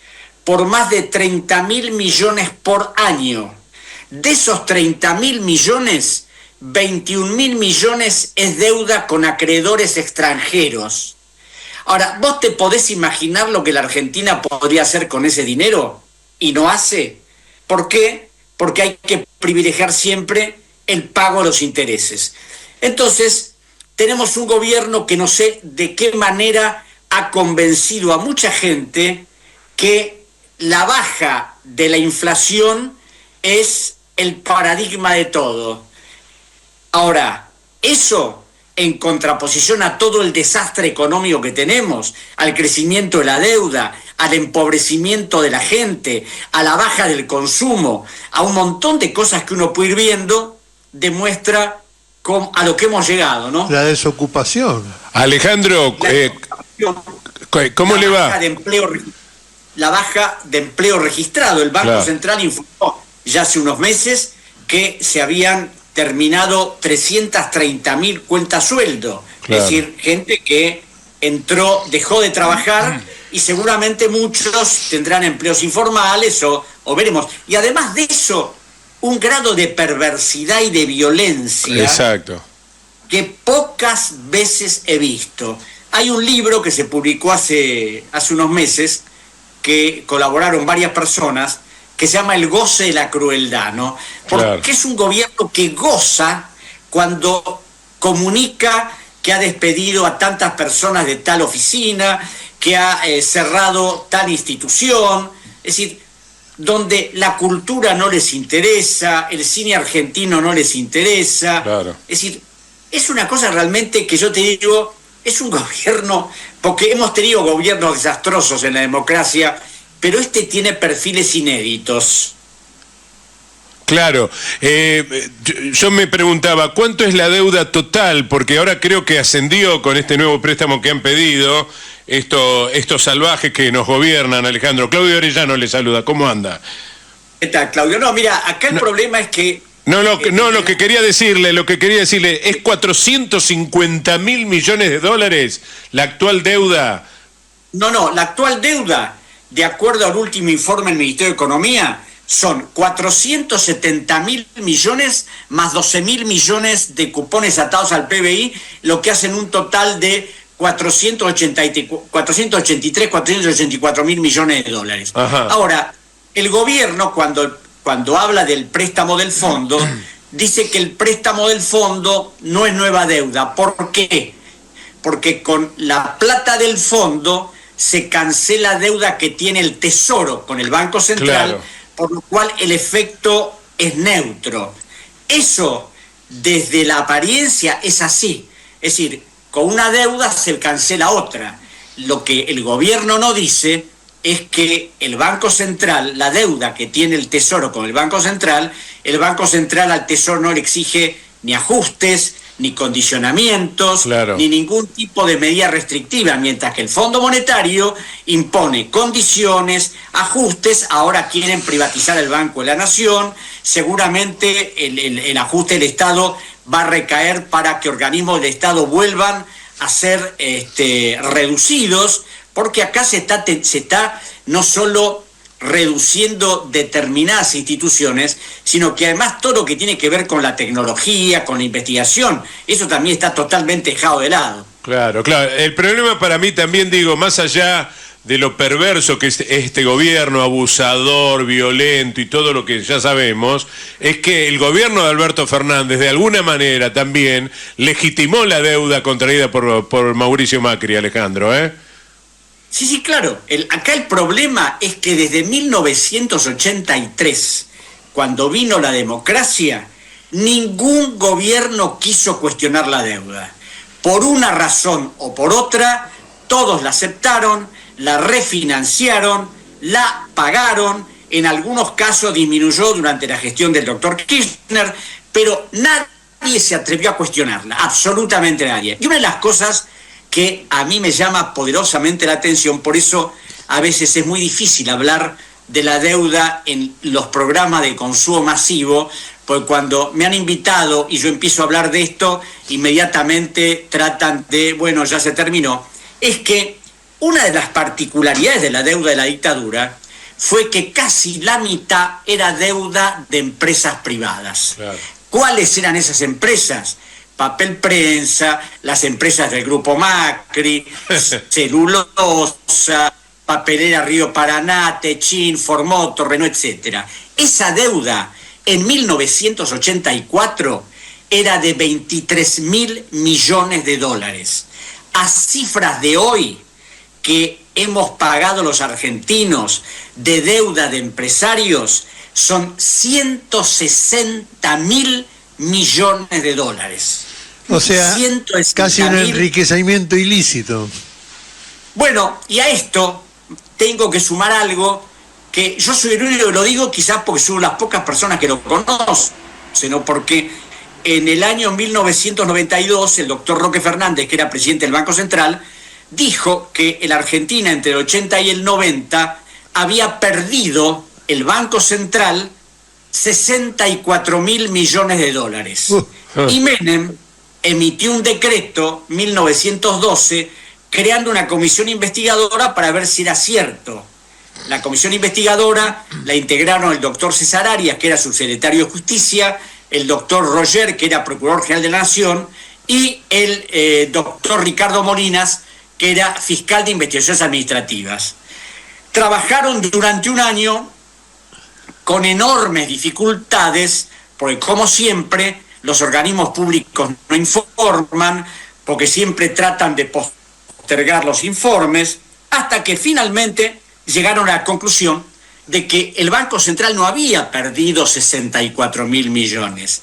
por más de 30.000 millones por año. De esos 30.000 millones, 21.000 millones es deuda con acreedores extranjeros. Ahora, ¿vos te podés imaginar lo que la Argentina podría hacer con ese dinero? Y no hace. ¿Por qué? Porque hay que privilegiar siempre el pago de los intereses. Entonces, tenemos un gobierno que no sé de qué manera ha convencido a mucha gente que la baja de la inflación es el paradigma de todo. Ahora, eso en contraposición a todo el desastre económico que tenemos, al crecimiento de la deuda, al empobrecimiento de la gente, a la baja del consumo, a un montón de cosas que uno puede ir viendo, demuestra a lo que hemos llegado, ¿no? La desocupación. Alejandro, ¿cómo le va? La baja de empleo registrado. El Banco Central informó ya hace unos meses que se habían terminado 330.000 cuentas sueldo. Claro. Es decir, gente que dejó de trabajar y seguramente muchos tendrán empleos informales o veremos. Y además de eso, un grado de perversidad y de violencia. Exacto. Que pocas veces he visto. Hay un libro que se publicó hace unos meses, que colaboraron varias personas, que se llama El goce de la crueldad, ¿no? Porque es un gobierno que goza cuando comunica que ha despedido a tantas personas de tal oficina, que ha cerrado tal institución, es decir, donde la cultura no les interesa, el cine argentino no les interesa, es decir, es una cosa realmente que yo te digo, es un gobierno, porque hemos tenido gobiernos desastrosos en la democracia, pero este tiene perfiles inéditos. Claro, yo me preguntaba, ¿cuánto es la deuda total? Porque ahora creo que ascendió con este nuevo préstamo que han pedido estos salvajes que nos gobiernan, Alejandro. Claudio Orellano le saluda, ¿cómo anda? ¿Qué tal, Claudio? No, mira, acá el problema es que... lo que quería decirle es 450.000 millones de dólares la actual deuda. No, la actual deuda, de acuerdo al último informe del Ministerio de Economía, son 470.000 millones más 12.000 millones de cupones atados al PBI, lo que hacen un total de 484.000 millones de dólares. Ajá. Ahora, el gobierno cuando habla del préstamo del fondo, dice que el préstamo del fondo no es nueva deuda. ¿Por qué? Porque con la plata del fondo se cancela deuda que tiene el Tesoro con el Banco Central, por lo cual el efecto es neutro. Eso, desde la apariencia, es así. Es decir, con una deuda se cancela otra. Lo que el gobierno no dice es que el Banco Central, la deuda que tiene el Tesoro con el Banco Central al Tesoro no le exige ni ajustes, ni condicionamientos, ni ningún tipo de medida restrictiva, mientras que el Fondo Monetario impone condiciones, ajustes. Ahora quieren privatizar el Banco de la Nación, seguramente el ajuste del Estado va a recaer para que organismos del Estado vuelvan a ser reducidos, porque acá se está no solo reduciendo determinadas instituciones, sino que además todo lo que tiene que ver con la tecnología, con la investigación, eso también está totalmente dejado de lado. Claro. El problema para mí también, digo, más allá de lo perverso que es este gobierno, abusador, violento y todo lo que ya sabemos, es que el gobierno de Alberto Fernández de alguna manera también legitimó la deuda contraída por Mauricio Macri, Alejandro, ¿eh? Sí, claro. Acá el problema es que desde 1983, cuando vino la democracia, ningún gobierno quiso cuestionar la deuda. Por una razón o por otra, todos la aceptaron, la refinanciaron, la pagaron, en algunos casos disminuyó durante la gestión del doctor Kirchner, pero nadie se atrevió a cuestionarla, absolutamente nadie. Y una de las cosas que a mí me llama poderosamente la atención, por eso a veces es muy difícil hablar de la deuda en los programas de consumo masivo, porque cuando me han invitado y yo empiezo a hablar de esto, inmediatamente tratan de, bueno, ya se terminó. Es que una de las particularidades de la deuda de la dictadura fue que casi la mitad era deuda de empresas privadas. Claro. ¿Cuáles eran esas empresas? Papel Prensa, las empresas del Grupo Macri, Celulosa, Papelera Río Paraná, Techín, Formoto, Renault, etc. Esa deuda en 1984 era de 23.000 millones de dólares. A cifras de hoy que hemos pagado los argentinos de deuda de empresarios son 160.000 millones de dólares. O sea, casi un enriquecimiento ilícito. Bueno, y a esto tengo que sumar algo que yo soy el único que lo digo, quizás porque soy las pocas personas que lo conocen, sino porque en el año 1992 el doctor Roque Fernández, que era presidente del Banco Central, dijo que en la Argentina entre el 80 y el 90 había perdido el Banco Central 64.000 millones de dólares. Y Menem emitió un decreto, 1912, creando una comisión investigadora para ver si era cierto. La comisión investigadora la integraron el doctor César Arias, que era subsecretario de Justicia, el doctor Roger, que era Procurador General de la Nación, y el doctor Ricardo Molinas, que era fiscal de investigaciones administrativas. Trabajaron durante un año con enormes dificultades, porque como siempre los organismos públicos no informan, porque siempre tratan de postergar los informes, hasta que finalmente llegaron a la conclusión de que el Banco Central no había perdido 64.000 millones,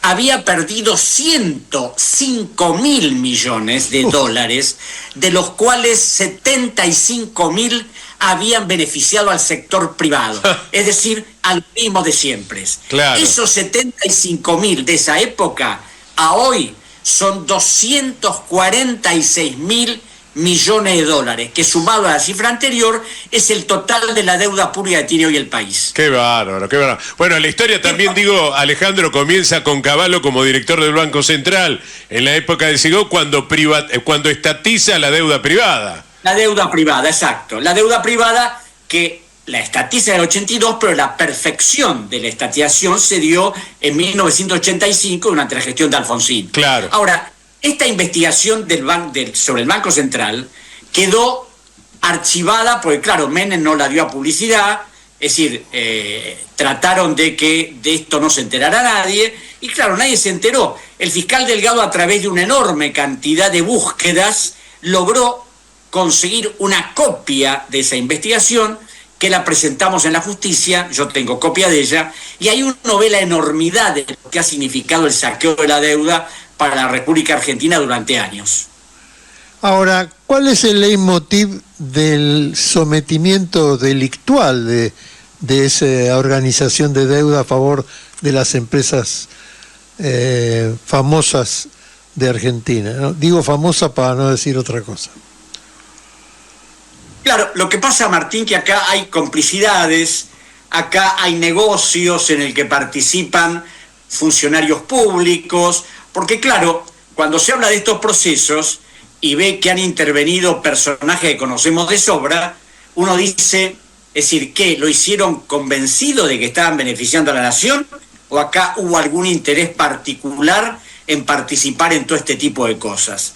había perdido 105.000 millones de dólares, de los cuales 75.000 habían beneficiado al sector privado, es decir, al mismo de siempre. Claro. Esos 75.000 de esa época a hoy son 246.000 millones de dólares, que sumado a la cifra anterior es el total de la deuda pública que tiene hoy el país. Qué bárbaro, qué bárbaro. Bueno, la historia también, digo, Alejandro, comienza con Cavallo como director del Banco Central en la época de Sigó, cuando estatiza la deuda privada. La deuda privada, exacto. La deuda privada que la estatiza en el 82, pero la perfección de la estatización se dio en 1985 durante la gestión de Alfonsín. Claro. Ahora, esta investigación sobre el Banco Central quedó archivada porque, claro, Menem no la dio a publicidad, es decir, trataron de que de esto no se enterara nadie, y claro, nadie se enteró. El fiscal Delgado, a través de una enorme cantidad de búsquedas, logró conseguir una copia de esa investigación que la presentamos en la justicia, yo tengo copia de ella, y ahí uno ve la enormidad de lo que ha significado el saqueo de la deuda para la República Argentina durante años. Ahora, ¿cuál es el leitmotiv del sometimiento delictual de esa organización de deuda a favor de las empresas famosas de Argentina, ¿no? Digo famosa para no decir otra cosa. Claro, lo que pasa, Martín, que acá hay complicidades, acá hay negocios en el que participan funcionarios públicos, porque claro, cuando se habla de estos procesos y ve que han intervenido personajes que conocemos de sobra, uno dice, es decir, ¿qué? ¿Lo hicieron convencido de que estaban beneficiando a la nación? ¿O acá hubo algún interés particular en participar en todo este tipo de cosas?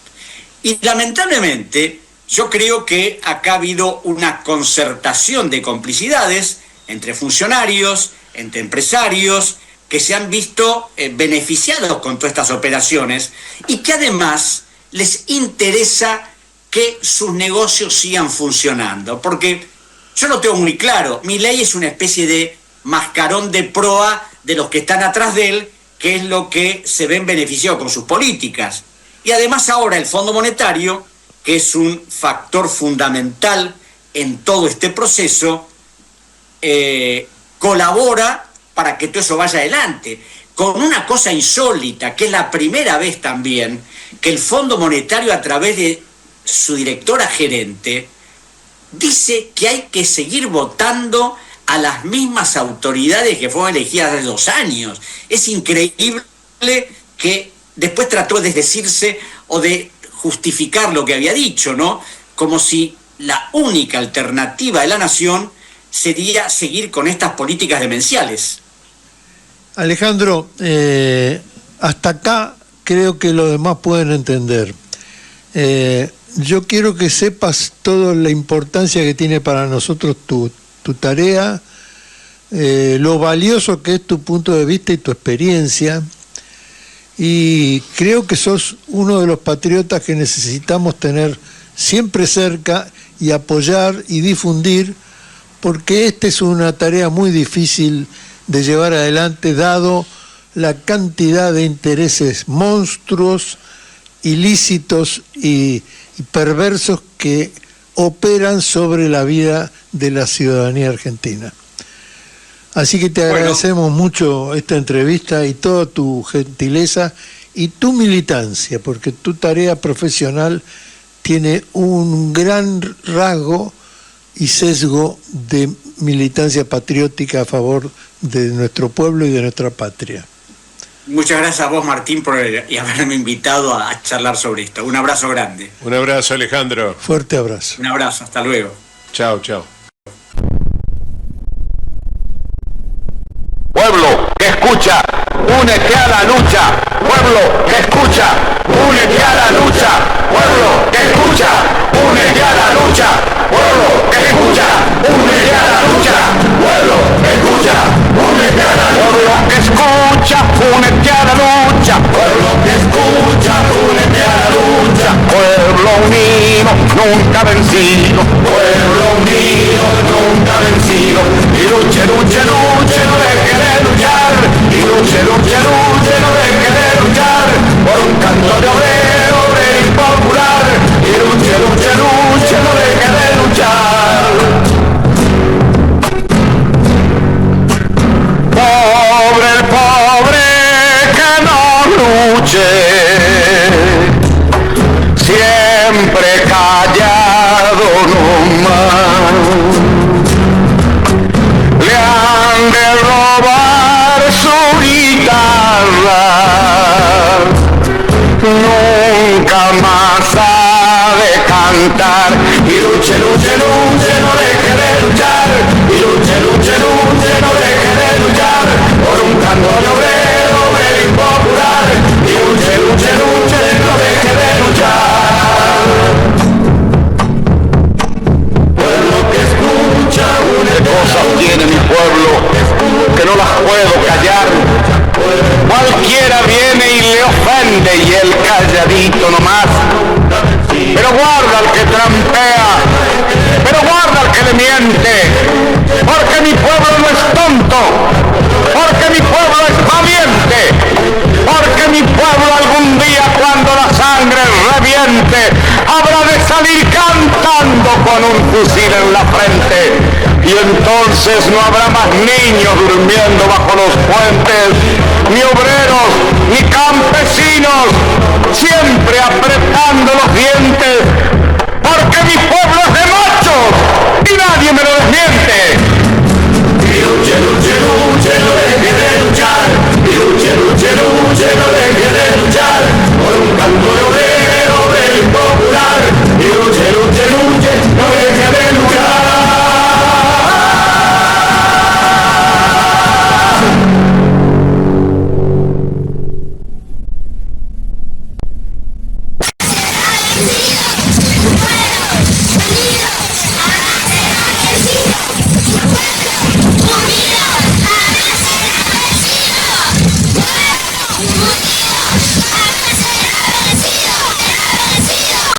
Y lamentablemente, yo creo que acá ha habido una concertación de complicidades entre funcionarios, entre empresarios, que se han visto beneficiados con todas estas operaciones y que además les interesa que sus negocios sigan funcionando. Porque yo lo tengo muy claro, Milei es una especie de mascarón de proa de los que están atrás de él, que es lo que se ven beneficiados con sus políticas. Y además ahora el Fondo Monetario, que es un factor fundamental en todo este proceso, colabora para que todo eso vaya adelante, con una cosa insólita, que es la primera vez también que el Fondo Monetario, a través de su directora gerente, dice que hay que seguir votando a las mismas autoridades que fueron elegidas hace 2 años. Es increíble que después trató de desdecirse o de justificar lo que había dicho, ¿no? Como si la única alternativa de la nación sería seguir con estas políticas demenciales. Alejandro, hasta acá creo que los demás pueden entender. Yo quiero que sepas toda la importancia que tiene para nosotros tu tarea, lo valioso que es tu punto de vista y tu experiencia, y creo que sos uno de los patriotas que necesitamos tener siempre cerca y apoyar y difundir, porque esta es una tarea muy difícil de llevar adelante dado la cantidad de intereses monstruos, ilícitos y perversos que operan sobre la vida de la ciudadanía argentina. Así que te agradecemos mucho esta entrevista y toda tu gentileza y tu militancia, porque tu tarea profesional tiene un gran rasgo y sesgo de militancia patriótica a favor de nuestro pueblo y de nuestra patria. Muchas gracias a vos, Martín, por haberme invitado a charlar sobre esto. Un abrazo grande. Un abrazo, Alejandro. Fuerte abrazo. Un abrazo, hasta luego. Chao, chao. Pueblo que escucha, únete a la lucha. Pueblo que escucha, únete a la lucha. Pueblo que escucha, únete a la lucha. Pueblo que escucha, únete a la lucha. Pueblo que escucha, únete a la lucha. Pueblo que escucha, únete a la lucha. Pueblo que escucha, únete a la lucha. Pueblo unido, nunca vencido. Pueblo unido, nunca vencido. Y luche, luche, luche, no deje de luchar. Y luche, luche, luche, no deje de luchar. Por un canto de obrero, obrero y popular. Y luche, luche, luche, no deje de luchar. Pobre el pobre que no luche, siempre callado nomás. Le han de robar su guitarra, nunca más ha de cantar. Y luche, luche, luche, no deje de luchar. Y luche, luche, luche, no deje de luchar. Por un canto de obrero, obrero y popular. Y luche, luche, luche, no deje de luchar. Pueblo que escucha, ¿qué cosas tiene mi pueblo que no las puedo callar? Cualquiera viene y le ofende y él calladito nomás. Pero guarda al que trampea, pero guarda al que le miente, porque mi pueblo no es tonto, porque mi pueblo es valiente, porque mi pueblo algún día cuando la sangre reviente habrá de salir cantando con un fusil en la frente. Y entonces no habrá más niños durmiendo bajo los puentes, ni obreros, ni campesinos, siempre apretando los dientes, porque mi pueblo es de machos y nadie me lo desmiente.